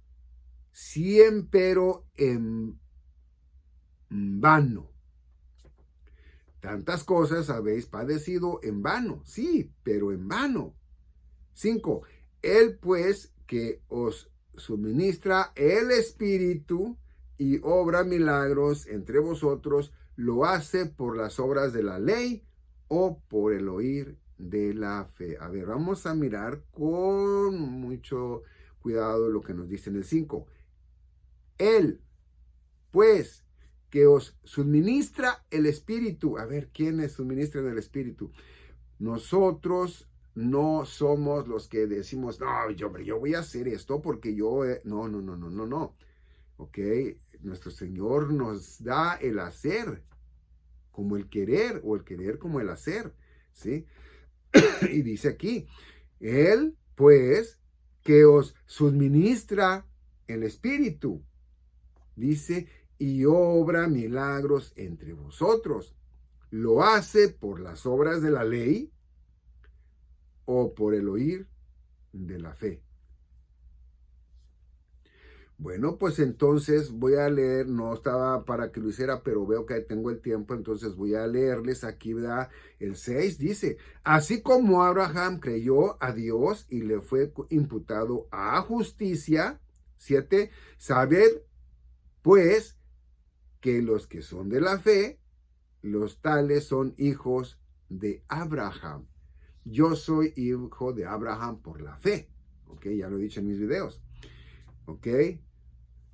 siempre en vano. Tantas cosas habéis padecido en vano, sí, pero en vano. 5. Él pues que os suministra el Espíritu y obra milagros entre vosotros, lo hace por las obras de la ley o por el oír de la fe. A ver, vamos a mirar con mucho cuidado lo que nos dice en el 5. Él, pues, que os suministra el Espíritu. A ver, ¿quiénes suministran el Espíritu? Nosotros no somos los que decimos, no, yo voy a hacer esto porque yo, no. Ok, nuestro Señor nos da el hacer como el querer o el querer como el hacer, ¿sí? Y dice aquí, Él, pues, que os suministra el Espíritu, dice, y obra milagros entre vosotros. ¿Lo hace por las obras de la ley o por el oír de la fe? Bueno, pues entonces voy a leer, no estaba para que lo hiciera, pero veo que tengo el tiempo, entonces voy a leerles aquí, ¿verdad? El 6 dice, así como Abraham creyó a Dios y le fue imputado a justicia. 7, sabed pues que los que son de la fe, los tales son hijos de Abraham. Yo soy hijo de Abraham por la fe, ¿ok? Ya lo he dicho en mis videos, ¿ok?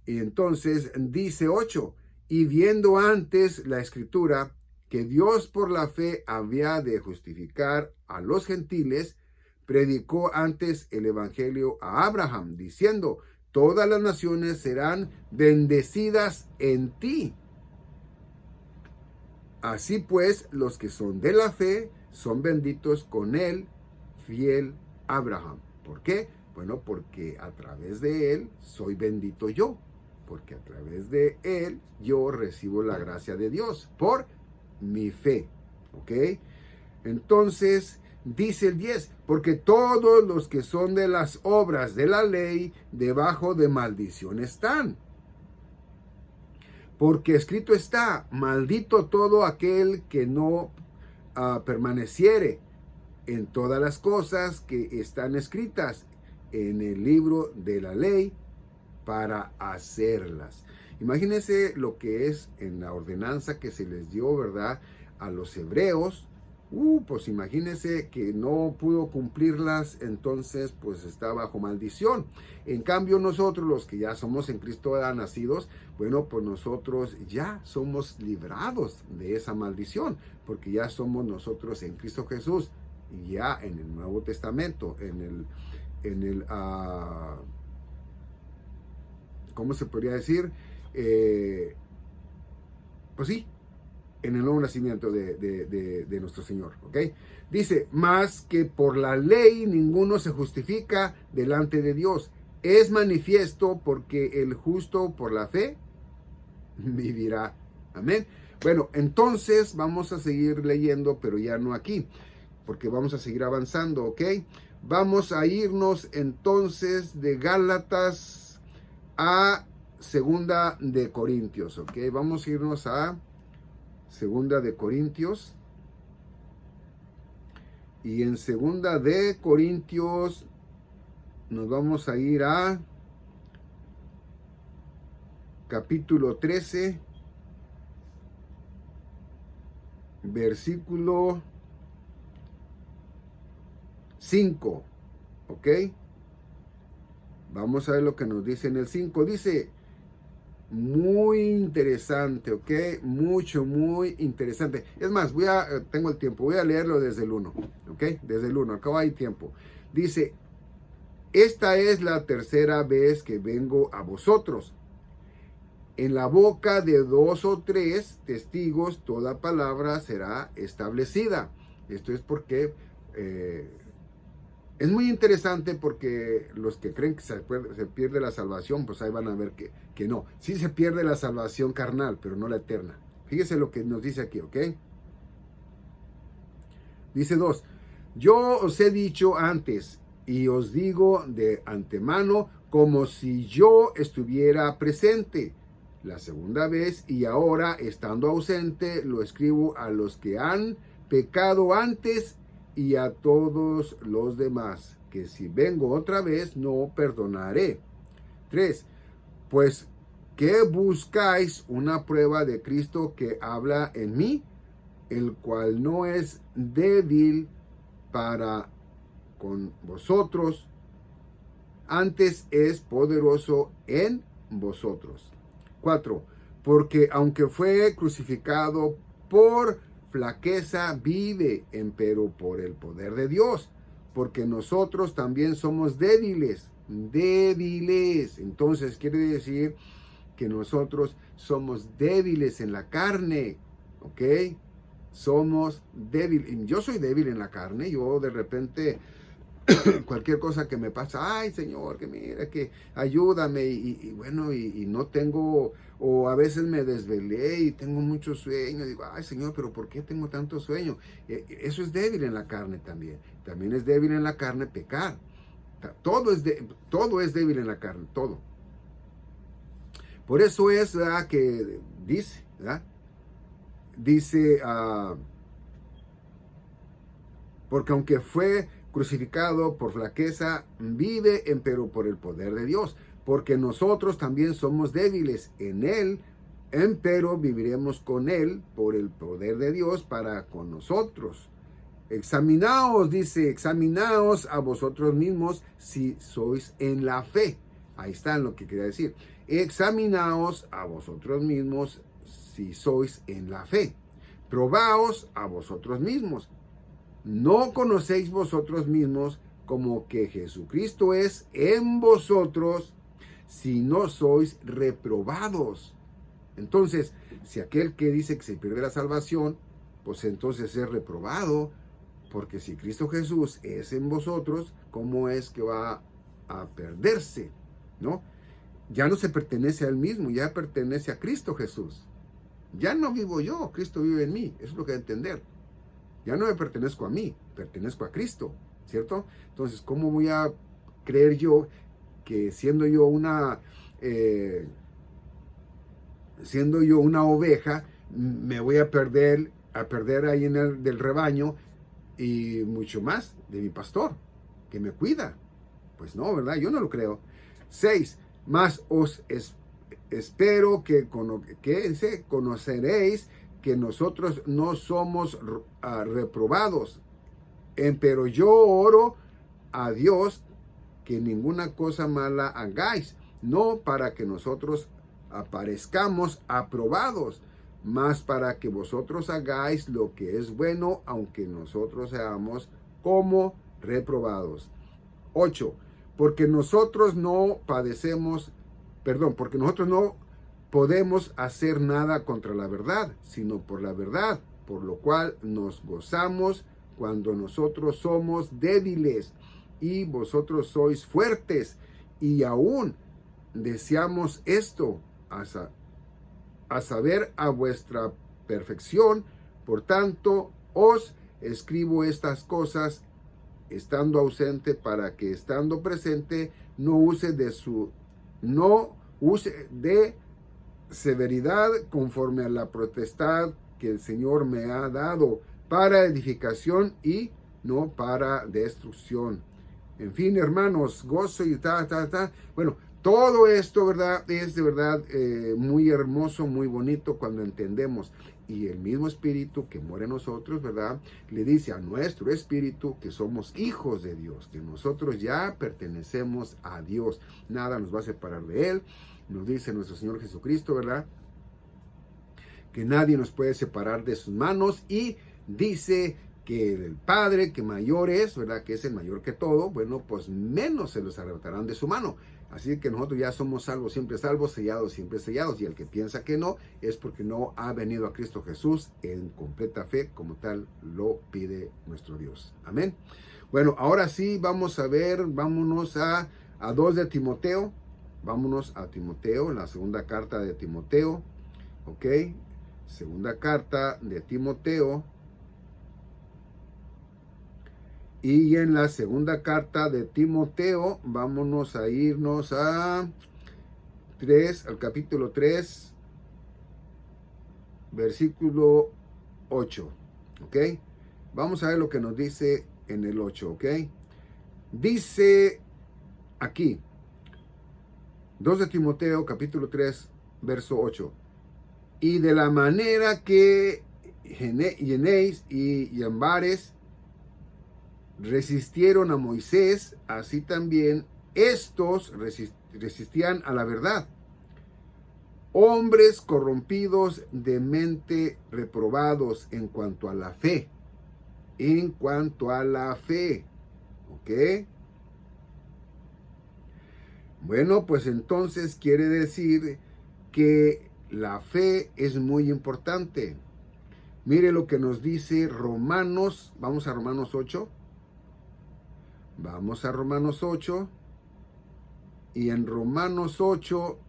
Y entonces dice 8, y viendo antes la escritura que Dios por la fe había de justificar a los gentiles, predicó antes el evangelio a Abraham, diciendo, todas las naciones serán bendecidas en ti. Así pues, los que son de la fe son benditos con él, fiel Abraham. ¿Por qué? Bueno, porque a través de él soy bendito yo. Porque a través de él yo recibo la gracia de Dios por mi fe. ¿Ok? Entonces, dice el 10, porque todos los que son de las obras de la ley, debajo de maldición están. Porque escrito está, maldito todo aquel que no permaneciere en todas las cosas que están escritas en el libro de la ley para hacerlas. Imagínense lo que es en la ordenanza que se les dio, ¿verdad?, a los hebreos. Pues imagínense que no pudo cumplirlas, entonces pues está bajo maldición. En cambio nosotros, los que ya somos en Cristo nacidos, bueno, pues nosotros ya somos librados de esa maldición, porque ya somos nosotros en Cristo Jesús, ya en el Nuevo Testamento, ¿cómo se podría decir? Pues sí, en el nuevo nacimiento de nuestro Señor, ¿ok? Dice, más que por la ley ninguno se justifica delante de Dios. Es manifiesto porque el justo por la fe vivirá. Amén. Bueno, entonces vamos a seguir leyendo, pero ya no aquí, porque vamos a seguir avanzando, ¿ok? Vamos a irnos entonces de Gálatas a Segunda de Corintios, ¿ok? Vamos a irnos a Segunda de Corintios. Y en Segunda de Corintios nos vamos a ir a capítulo 13, versículo 5, ¿ok? Vamos a ver lo que nos dice en el 5. Dice, muy interesante, ¿ok? Muy interesante. Es más, tengo el tiempo, voy a leerlo desde el 1, ¿ok? Desde el 1, acá hay tiempo. Dice, esta es la tercera vez que vengo a vosotros. En la boca de 2 o 3 testigos toda palabra será establecida. Esto es porque es muy interesante, porque los que creen que se pierde la salvación, pues ahí van a ver que no. Sí se pierde la salvación carnal, pero no la eterna. Fíjese lo que nos dice aquí, ¿ok? Dice 2. Yo os he dicho antes y os digo de antemano como si yo estuviera presente, la segunda vez, y ahora, estando ausente, lo escribo a los que han pecado antes y a todos los demás, que si vengo otra vez, no perdonaré. 3. Pues, ¿qué buscáis? Una prueba de Cristo que habla en mí, el cual no es débil para con vosotros, antes es poderoso en vosotros. 4. Porque aunque fue crucificado por flaqueza, vive, empero por el poder de Dios, porque nosotros también somos débiles. Entonces quiere decir que nosotros somos débiles en la carne, ¿ok? Somos débiles. Yo soy débil en la carne. Yo de repente, cualquier cosa que me pasa, ay Señor, que mira, que ayúdame, y bueno, y no tengo, o a veces me desvelé y tengo mucho sueño, digo, ay Señor, pero ¿por qué tengo tanto sueño? Eso es débil en la carne también. También es débil en la carne pecar. Todo es débil en la carne, todo. Por eso es, ¿verdad?, que dice, ¿verdad? Dice, porque aunque fue crucificado por flaqueza, vive, empero por el poder de Dios, porque nosotros también somos débiles en él, empero viviremos con él por el poder de Dios para con nosotros. Examinaos, dice, examinaos a vosotros mismos si sois en la fe. Ahí está lo que quería decir. Examinaos a vosotros mismos si sois en la fe. Probaos a vosotros mismos. ¿No conocéis vosotros mismos como que Jesucristo es en vosotros si no sois reprobados? Entonces, si aquel que dice que se pierde la salvación, pues entonces es reprobado, porque si Cristo Jesús es en vosotros, ¿cómo es que va a perderse? ¿No? Ya no se pertenece a él mismo, ya pertenece a Cristo Jesús. Ya no vivo yo, Cristo vive en mí. Eso es lo que hay que entender. Ya no me pertenezco a mí, pertenezco a Cristo, ¿cierto? Entonces, ¿cómo voy a creer yo que siendo yo una oveja, me voy a perder ahí en el del rebaño, y mucho más de mi pastor, que me cuida? Pues no, ¿verdad? Yo no lo creo. 6. Más os espero que conoceréis que nosotros no somos reprobados. Pero yo oro a Dios que ninguna cosa mala hagáis, no para que nosotros aparezcamos aprobados, mas para que vosotros hagáis lo que es bueno, aunque nosotros seamos como reprobados. 8. Porque nosotros no podemos hacer nada contra la verdad, sino por la verdad, por lo cual nos gozamos cuando nosotros somos débiles y vosotros sois fuertes, y aún deseamos esto, a saber, a vuestra perfección. Por tanto, os escribo estas cosas estando ausente, para que estando presente no use de severidad conforme a la potestad que el Señor me ha dado, para edificación y no para destrucción. En fin, hermanos, gozo y Bueno, todo esto, ¿verdad?, es de verdad muy hermoso, muy bonito cuando entendemos. Y el mismo Espíritu que mora en nosotros, ¿verdad?, le dice a nuestro espíritu que somos hijos de Dios, que nosotros ya pertenecemos a Dios. Nada nos va a separar de Él. Nos dice nuestro Señor Jesucristo, ¿verdad?, que nadie nos puede separar de sus manos. Y dice que el Padre, que mayor es, ¿verdad?, que es el mayor que todo, bueno, pues menos se los arrebatarán de su mano. Así que nosotros ya somos salvos, siempre salvos, sellados, siempre sellados. Y el que piensa que no, es porque no ha venido a Cristo Jesús en completa fe, como tal lo pide nuestro Dios. Amén. Bueno, ahora sí, vamos a ver, vámonos a 2 de Timoteo. Vámonos a Timoteo, la segunda carta de Timoteo. ¿Ok? Segunda carta de Timoteo. Y en la segunda carta de Timoteo, vámonos a irnos al capítulo 3, versículo 8, ¿ok? Vamos a ver lo que nos dice en el 8, ¿ok? Dice aquí, 2 de Timoteo, capítulo 3, verso 8. Y de la manera que Genés y Yambares resistieron a Moisés, así también estos resistían a la verdad. Hombres corrompidos de mente, reprobados en cuanto a la fe. En cuanto a la fe. ¿Ok? Bueno, pues entonces quiere decir que la fe es muy importante. Mire lo que nos dice Romanos. Vamos a Romanos 8. Vamos a Romanos 8. Y en Romanos 8,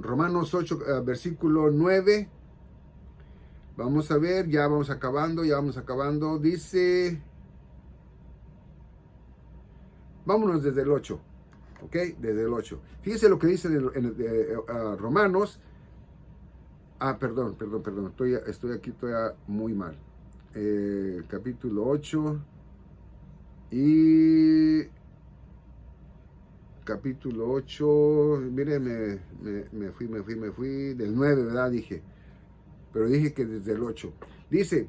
Romanos 8, versículo 9. Vamos a ver, ya vamos acabando. Dice, vámonos desde el 8, ¿ok? Desde el 8. Fíjese lo que dice en Romanos. Perdón. Estoy aquí todavía muy mal. Capítulo 8 y capítulo 8, miren, me fui del 9, ¿verdad? Dije, pero dije que desde el 8. Dice,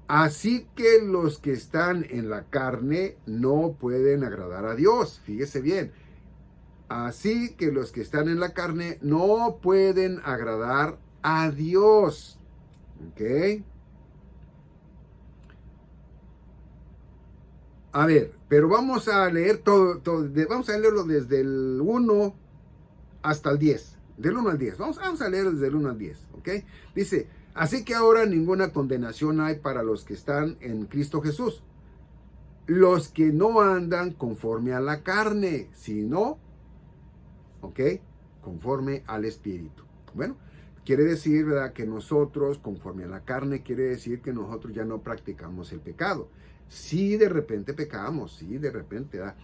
así que los que están en la carne no pueden agradar a Dios. Fíjese bien. Así que los que están en la carne no pueden agradar a Dios. ¿Ok? A ver, pero vamos a leer todo, vamos a leerlo desde el 1 hasta el 10. Del 1 al 10. Vamos a leer desde el 1 al 10. ¿Ok? Dice, así que ahora ninguna condenación hay para los que están en Cristo Jesús. Los que no andan conforme a la carne, sino, ¿ok? Conforme al Espíritu. Bueno, quiere decir, ¿verdad? Que nosotros, conforme a la carne, quiere decir que nosotros ya no practicamos el pecado. Sí, de repente pecamos, sí, de repente, ¿verdad?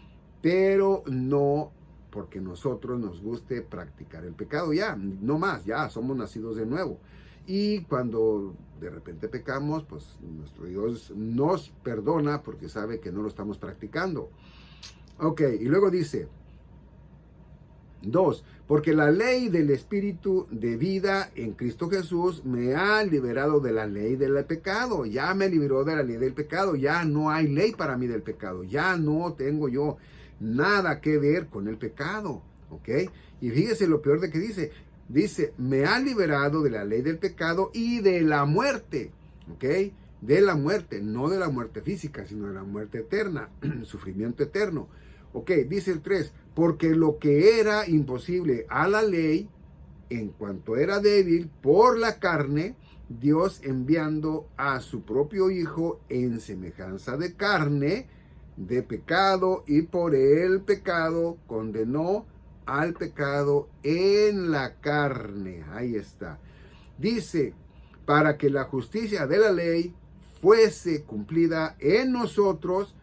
Pero no porque nosotros nos guste practicar el pecado, ya, no más, ya somos nacidos de nuevo. Y cuando de repente pecamos, pues nuestro Dios nos perdona porque sabe que no lo estamos practicando. Ok, y luego dice, 2, porque la ley del Espíritu de vida en Cristo Jesús me ha liberado de la ley del pecado. Ya me liberó de la ley del pecado. Ya no hay ley para mí del pecado. Ya no tengo yo nada que ver con el pecado. ¿Ok? Y fíjese lo peor de que dice. Dice, me ha liberado de la ley del pecado y de la muerte. ¿Ok? De la muerte, no de la muerte física, sino de la muerte eterna, sufrimiento eterno. Ok, dice el 3, porque lo que era imposible a la ley, en cuanto era débil por la carne, Dios enviando a su propio Hijo en semejanza de carne, de pecado, y por el pecado condenó al pecado en la carne. Ahí está. Dice, para que la justicia de la ley fuese cumplida en nosotros,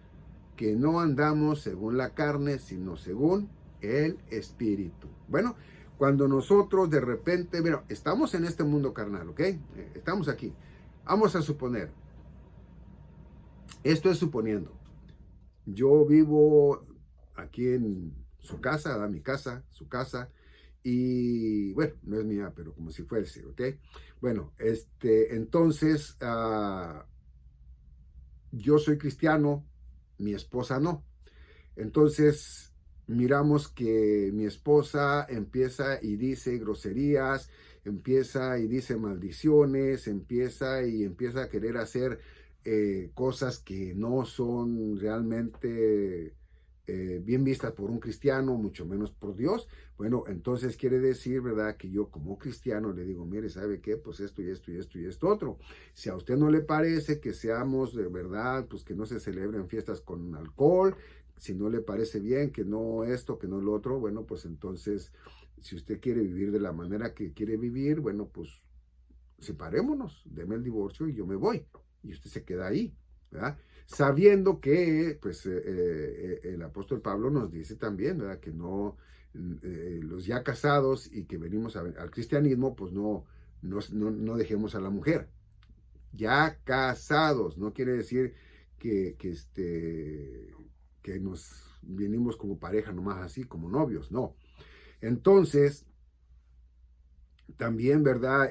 que no andamos según la carne, sino según el Espíritu. Bueno, cuando nosotros de repente, bueno, estamos en este mundo carnal, ¿ok? Estamos aquí. Vamos a suponer, esto es suponiendo, yo vivo aquí en su casa, mi casa, su casa, y bueno, no es mía, pero como si fuese, ¿ok? Bueno, entonces, yo soy cristiano, mi esposa no. Entonces miramos que mi esposa empieza y dice groserías, empieza y dice maldiciones, empieza a querer hacer cosas que no son realmente bien vistas por un cristiano, mucho menos por Dios. Bueno, entonces quiere decir, ¿verdad? Que yo como cristiano le digo, mire, ¿sabe qué? Pues esto y esto y esto y esto otro. Si a usted no le parece que seamos de verdad, pues que no se celebren fiestas con alcohol, si no le parece bien, que no esto, que no lo otro, bueno, pues entonces, si usted quiere vivir de la manera que quiere vivir, bueno, pues separémonos, deme el divorcio y yo me voy. Y usted se queda ahí, ¿verdad? Sabiendo que, pues, el apóstol Pablo nos dice también, ¿verdad? Que no los ya casados y que venimos al cristianismo, pues no dejemos a la mujer. Ya casados, no quiere decir que nos venimos como pareja nomás así, como novios, no. Entonces, también, ¿verdad?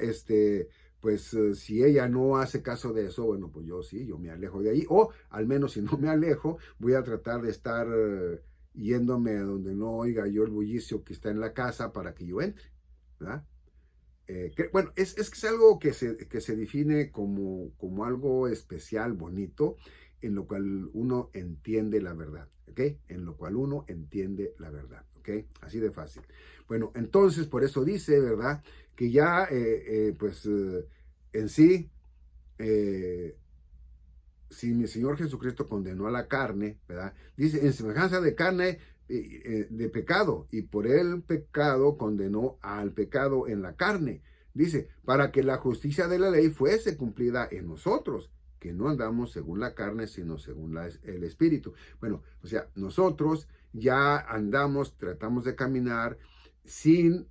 Pues si ella no hace caso de eso, bueno, pues yo sí, yo me alejo de ahí, o al menos si no me alejo, voy a tratar de estar yéndome a donde no oiga yo el bullicio que está en la casa para que yo entre, ¿verdad? Bueno, es que es algo que se define como algo especial, bonito, en lo cual uno entiende la verdad, ¿ok? En lo cual uno entiende la verdad, ¿ok? Así de fácil. Bueno, entonces, por eso dice, ¿verdad? Que ya, en sí, eh, si mi Señor Jesucristo condenó a la carne, ¿verdad? Dice, en semejanza de carne, de pecado, y por el pecado condenó al pecado en la carne. Dice, para que la justicia de la ley fuese cumplida en nosotros, que no andamos según la carne, sino según el Espíritu. Bueno, o sea, nosotros ya andamos, tratamos de caminar sin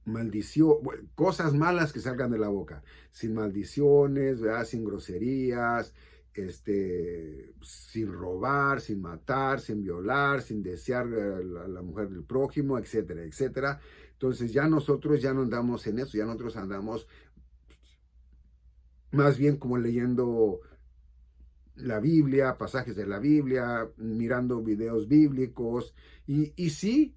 maldición, cosas malas que salgan de la boca, sin maldiciones, ¿verdad? Sin groserías, sin robar, sin matar, sin violar, sin desear a la mujer del prójimo, etcétera, etcétera. Entonces ya nosotros ya no andamos en eso, ya nosotros andamos más bien como leyendo la Biblia, pasajes de la Biblia, mirando videos bíblicos, y sí,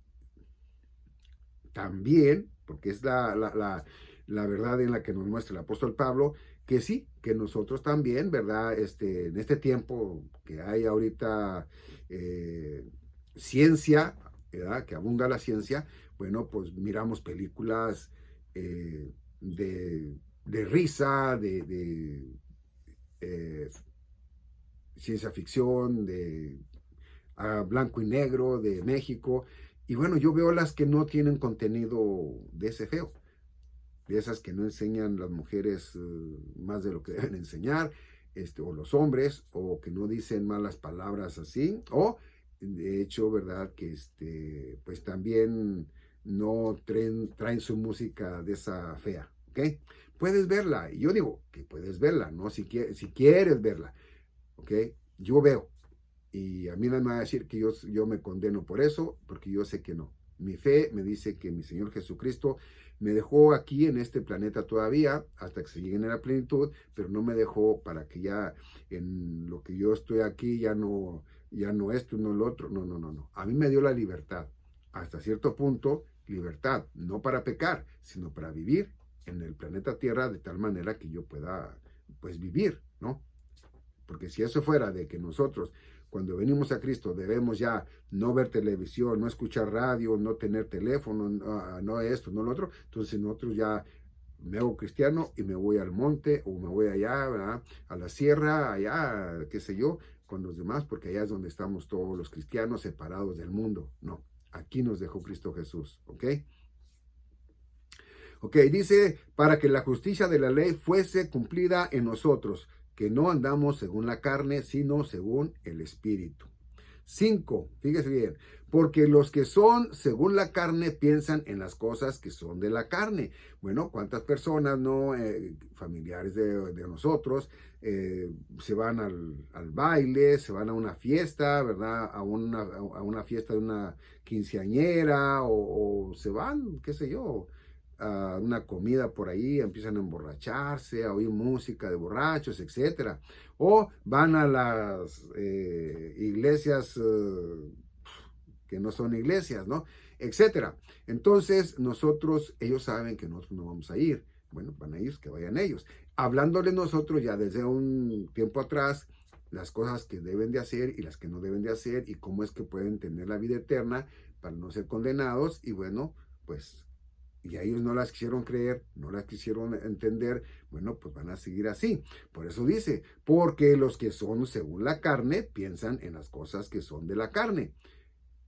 también, porque es la verdad en la que nos muestra el apóstol Pablo, que sí, que nosotros también, ¿verdad? En este tiempo que hay ahorita ciencia, ¿verdad? Que abunda la ciencia, bueno, pues miramos películas de risa, de ciencia ficción, de blanco y negro, de México. Y bueno, yo veo las que no tienen contenido de ese feo, de esas que no enseñan las mujeres más de lo que deben enseñar, o los hombres, o que no dicen malas palabras así, o de hecho, ¿verdad? Que pues también no traen su música de esa fea, ¿ok? Puedes verla, y yo digo que puedes verla, ¿no? Si quieres verla, ¿ok? Yo veo, y a mí no me va a decir que yo me condeno por eso, porque yo sé que no. Mi fe me dice que mi Señor Jesucristo me dejó aquí en este planeta todavía, hasta que se lleguen a la plenitud, pero no me dejó para que ya en lo que yo estoy aquí ya no esto, no lo otro. No, no, no, no. A mí me dio la libertad. Hasta cierto punto, libertad, no para pecar, sino para vivir en el planeta Tierra de tal manera que yo pueda, pues, vivir, ¿no? Porque si eso fuera de que nosotros, cuando venimos a Cristo, debemos ya no ver televisión, no escuchar radio, no tener teléfono, no esto, no lo otro, entonces nosotros ya me hago cristiano y me voy al monte o me voy allá, ¿verdad? A la sierra, allá, qué sé yo, con los demás, porque allá es donde estamos todos los cristianos separados del mundo. No, aquí nos dejó Cristo Jesús, ¿ok? Ok, dice, para que la justicia de la ley fuese cumplida en nosotros, que no andamos según la carne, sino según el Espíritu. 5, fíjese bien, porque los que son según la carne piensan en las cosas que son de la carne. Bueno, ¿cuántas personas, no, familiares de nosotros, se van al baile, se van a una fiesta, ¿verdad? A una fiesta de una quinceañera o se van, qué sé yo, a una comida por ahí, empiezan a emborracharse, a oír música de borrachos, etcétera. O van a las iglesias que no son iglesias, ¿no? Etcétera. Entonces, ellos saben que nosotros no vamos a ir. Bueno, van a ellos, que vayan ellos. Hablándoles nosotros ya desde un tiempo atrás, las cosas que deben de hacer y las que no deben de hacer y cómo es que pueden tener la vida eterna para no ser condenados. Y bueno, pues y a ellos no las quisieron creer, no las quisieron entender, bueno, pues van a seguir así. Por eso dice, porque los que son según la carne piensan en las cosas que son de la carne.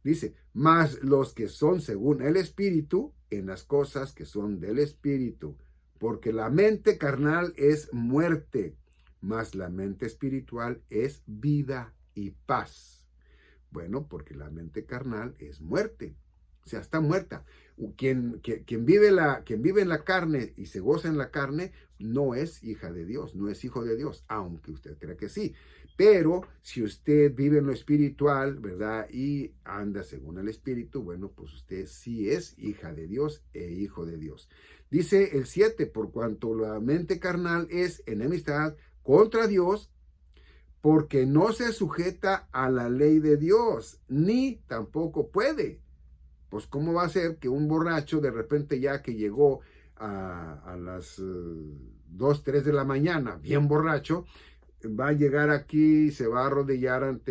Dice, más los que son según el Espíritu, en las cosas que son del Espíritu. Porque la mente carnal es muerte, mas la mente espiritual es vida y paz. Bueno, porque la mente carnal es muerte. O sea, está muerta. Quien vive en la carne y se goza en la carne, no es hija de Dios, no es hijo de Dios, aunque usted crea que sí. Pero si usted vive en lo espiritual, ¿verdad? Y anda según el espíritu, bueno, pues usted sí es hija de Dios e hijo de Dios. Dice el 7, por cuanto la mente carnal es enemistad contra Dios, porque no se sujeta a la ley de Dios, ni tampoco puede. Pues ¿cómo va a ser que un borracho de repente ya que llegó a las 2, 3 de la mañana, bien borracho, va a llegar aquí, se va a arrodillar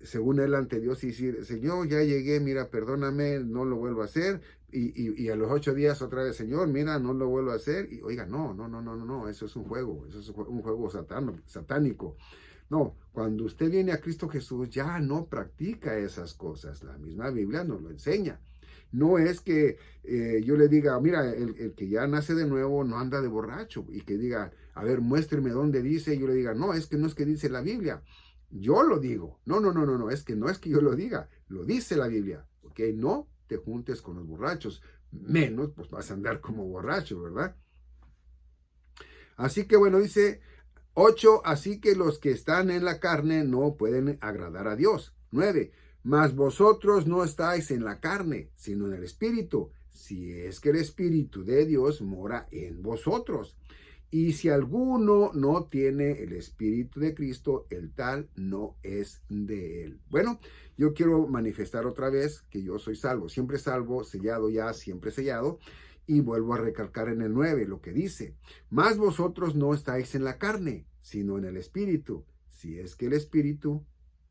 según él, ante Dios y decir, Señor, ya llegué, mira, perdóname, no lo vuelvo a hacer, y a los 8 días otra vez, Señor, mira, no lo vuelvo a hacer, y oiga, no, eso es un juego, eso es un juego satánico. No, cuando usted viene a Cristo Jesús ya no practica esas cosas. La misma Biblia nos lo enseña. No es que yo le diga, mira, el que ya nace de nuevo no anda de borracho y que diga, a ver, muéstreme dónde dice. Y yo le diga, no es que dice la Biblia. Yo lo digo. No, es que no es que yo lo diga. Lo dice la Biblia. ¿Ok? No te juntes con los borrachos. Menos, pues vas a andar como borracho, ¿verdad? Así que bueno, dice 8, así que los que están en la carne no pueden agradar a Dios. 9, mas vosotros no estáis en la carne, sino en el Espíritu, si es que el Espíritu de Dios mora en vosotros. Y si alguno no tiene el Espíritu de Cristo, el tal no es de él. Bueno, yo quiero manifestar otra vez que yo soy siempre salvo, sellado ya, siempre sellado. Y vuelvo a recalcar en el 9 lo que dice, mas vosotros no estáis en la carne, sino en el Espíritu, si es que el Espíritu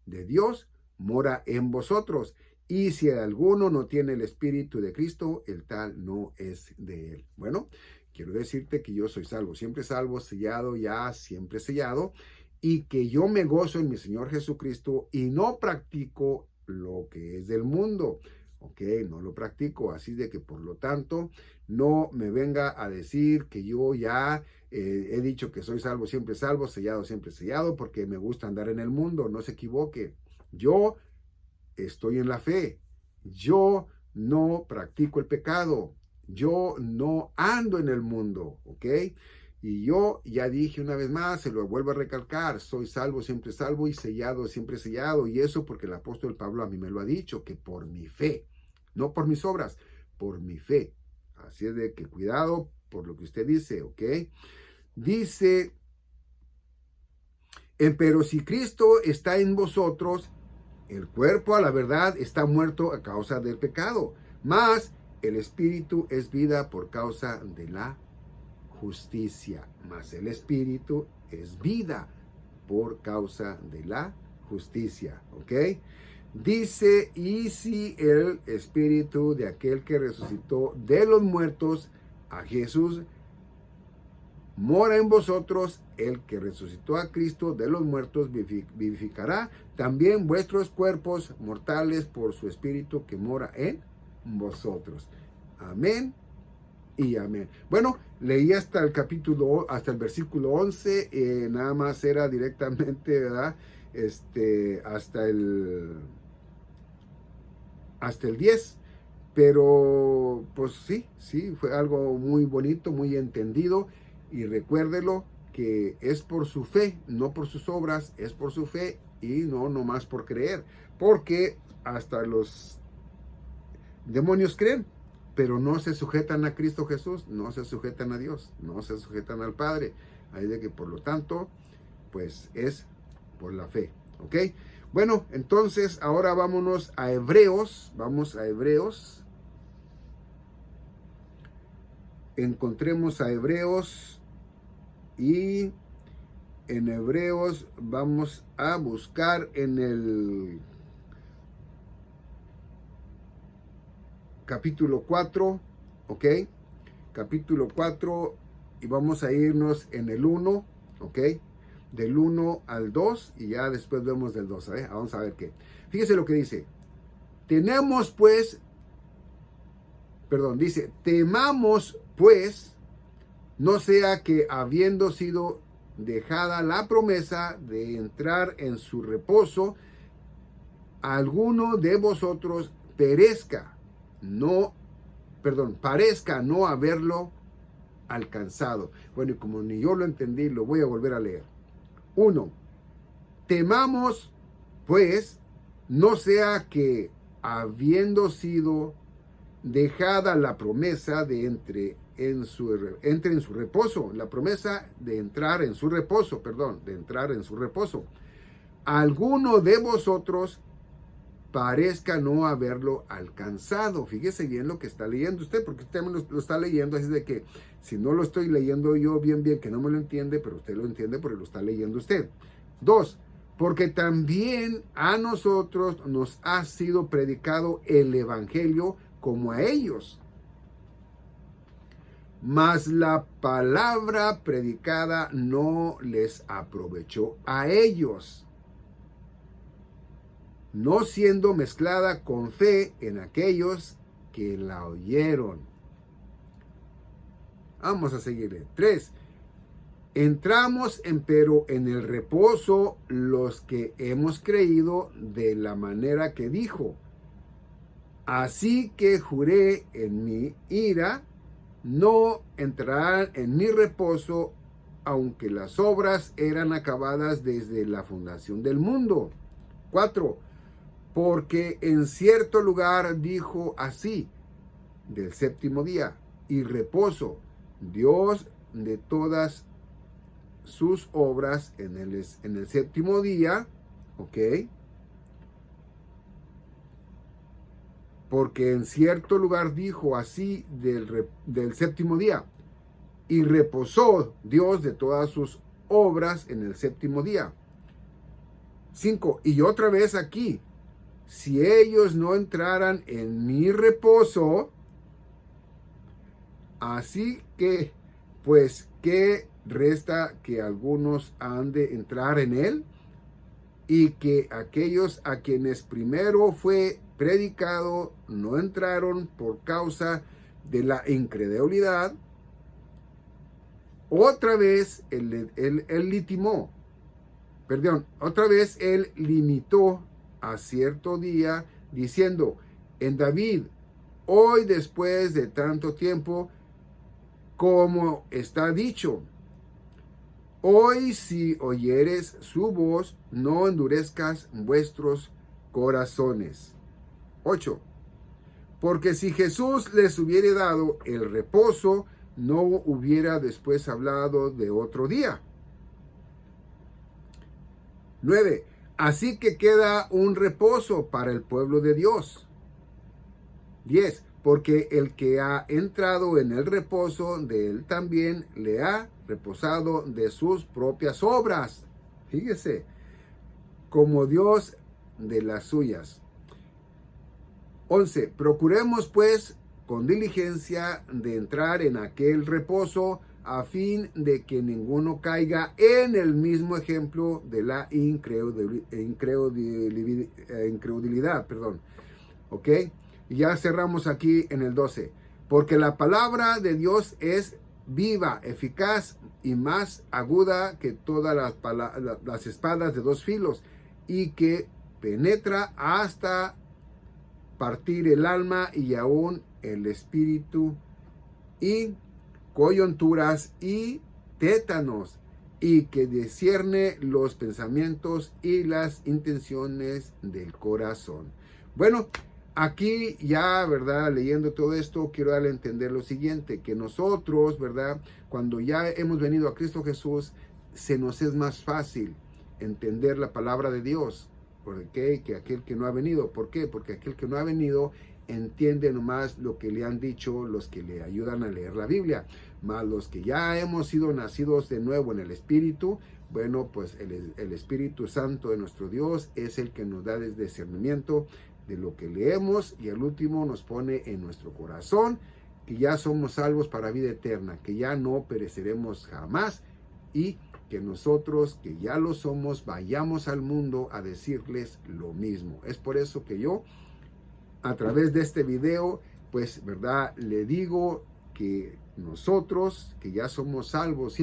de Dios mora en vosotros. Y si alguno no tiene el Espíritu de Cristo, el tal no es de él. Bueno, quiero decirte que yo soy siempre salvo, sellado ya, siempre sellado, y que yo me gozo en mi Señor Jesucristo y no practico lo que es del mundo. Ok, no lo practico, así de que por lo tanto no me venga a decir que yo ya he dicho que soy siempre salvo, sellado, siempre sellado, porque me gusta andar en el mundo. No se equivoque, yo estoy en la fe, yo no practico el pecado, yo no ando en el mundo, ¿ok? Y yo ya dije una vez más, se lo vuelvo a recalcar, soy siempre salvo y sellado, siempre sellado. Y eso porque el apóstol Pablo a mí me lo ha dicho, que por mi fe, no por mis obras, por mi fe. Así es de que cuidado por lo que usted dice, ¿ok? Dice, pero si Cristo está en vosotros, el cuerpo a la verdad está muerto a causa del pecado, mas el espíritu es vida por causa de la justicia, mas el espíritu es vida por causa de la justicia, ¿ok? Dice, y si el espíritu de aquel que resucitó de los muertos a Jesús mora en vosotros, el que resucitó a Cristo de los muertos vivificará también vuestros cuerpos mortales por su espíritu que mora en vosotros. Amén y amén. Bueno, leí hasta el versículo 11, nada más era directamente, ¿verdad? Hasta el 10, pero pues sí, fue algo muy bonito, muy entendido, y recuérdelo que es por su fe, no por sus obras, es por su fe y no nomás por creer, porque hasta los demonios creen, pero no se sujetan a Cristo Jesús, no se sujetan a Dios, no se sujetan al Padre. Ahí de que por lo tanto, pues es por la fe, ¿ok? Bueno, entonces ahora vámonos a Hebreos, vamos a Hebreos. Encontremos a Hebreos y en Hebreos vamos a buscar en el capítulo 4, ¿ok? Capítulo 4 y vamos a irnos en el 1, ¿ok? Del 1 al 2 y ya después vemos del 2, ¿eh? Vamos a ver qué. Fíjese lo que dice. Temamos pues, no sea que habiendo sido dejada la promesa de entrar en su reposo, alguno de vosotros parezca no haberlo alcanzado. Bueno, y como ni yo lo entendí, lo voy a volver a leer. 1. Temamos, pues, no sea que, habiendo sido dejada la promesa de entre en su reposo, la promesa de entrar en su reposo, alguno de vosotros parezca no haberlo alcanzado. Fíjese bien lo que está leyendo usted, porque usted lo está leyendo, así de que si no lo estoy leyendo yo bien, que no me lo entiende, pero usted lo entiende porque lo está leyendo usted. 2. Porque también a nosotros nos ha sido predicado el evangelio como a ellos. Mas la palabra predicada no les aprovechó a ellos, no siendo mezclada con fe en aquellos que la oyeron. Vamos a seguirle. 3. Entramos empero en el reposo los que hemos creído de la manera que dijo. Así que juré en mi ira, no entrarán en mi reposo, aunque las obras eran acabadas desde la fundación del mundo. 4. Porque en cierto lugar dijo así, del séptimo día, y reposo, Dios de todas sus obras en el séptimo día, ¿ok? Porque en cierto lugar dijo así del séptimo día, y reposó Dios de todas sus obras en el séptimo día. 5. Y otra vez aquí, si ellos no entraran en mi reposo, así que, pues, ¿qué resta que algunos han de entrar en él? Y que aquellos a quienes primero fue predicado no entraron por causa de la incredulidad. Otra vez él limitó a cierto día, diciendo, en David, hoy después de tanto tiempo, como está dicho, hoy si oyeres su voz, no endurezcas vuestros corazones. 8. Porque si Jesús les hubiera dado el reposo, no hubiera después hablado de otro día. 9. Así que queda un reposo para el pueblo de Dios. 10. Porque el que ha entrado en el reposo de él también le ha reposado de sus propias obras. Fíjese, como Dios de las suyas. 11. Procuremos pues con diligencia de entrar en aquel reposo, a fin de que ninguno caiga en el mismo ejemplo de la incredulidad. ¿Ok? Y ya cerramos aquí en el 12. Porque la palabra de Dios es viva, eficaz y más aguda que todas las espadas de dos filos, y que penetra hasta partir el alma y aún el espíritu y coyunturas y tétanos, y que discierne los pensamientos y las intenciones del corazón. Bueno, aquí ya, ¿verdad? Leyendo todo esto, quiero darle a entender lo siguiente, que nosotros, ¿verdad? Cuando ya hemos venido a Cristo Jesús, se nos es más fácil entender la palabra de Dios. ¿Por qué? Que aquel que no ha venido. ¿Por qué? Porque aquel que no ha venido entiende nomás lo que le han dicho los que le ayudan a leer la Biblia. Más los que ya hemos sido nacidos de nuevo en el Espíritu, bueno, pues el Espíritu Santo de nuestro Dios es el que nos da el discernimiento de lo que leemos, y al último nos pone en nuestro corazón que ya somos salvos para vida eterna, que ya no pereceremos jamás, y que nosotros, que ya lo somos, vayamos al mundo a decirles lo mismo. Es por eso que yo, a través de este video, pues, ¿verdad?, le digo que nosotros, que ya somos salvos,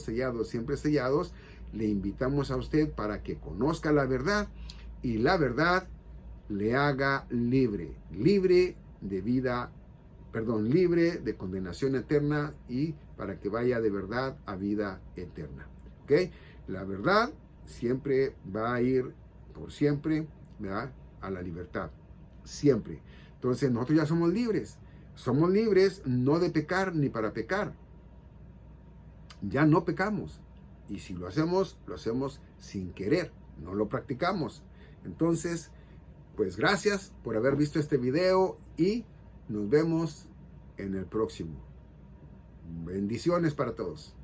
sellados, siempre sellados, le invitamos a usted para que conozca la verdad, y la verdad le haga libre, libre de vida, perdón, libre de condenación eterna y para que vaya de verdad a vida eterna. ¿Ok? La verdad siempre va a ir por siempre, ¿verdad?, a la libertad. Siempre. Entonces nosotros ya somos libres. Somos libres no de pecar ni para pecar. Ya no pecamos. Y si lo hacemos sin querer. No lo practicamos. Entonces, pues gracias por haber visto este video y nos vemos en el próximo. Bendiciones para todos.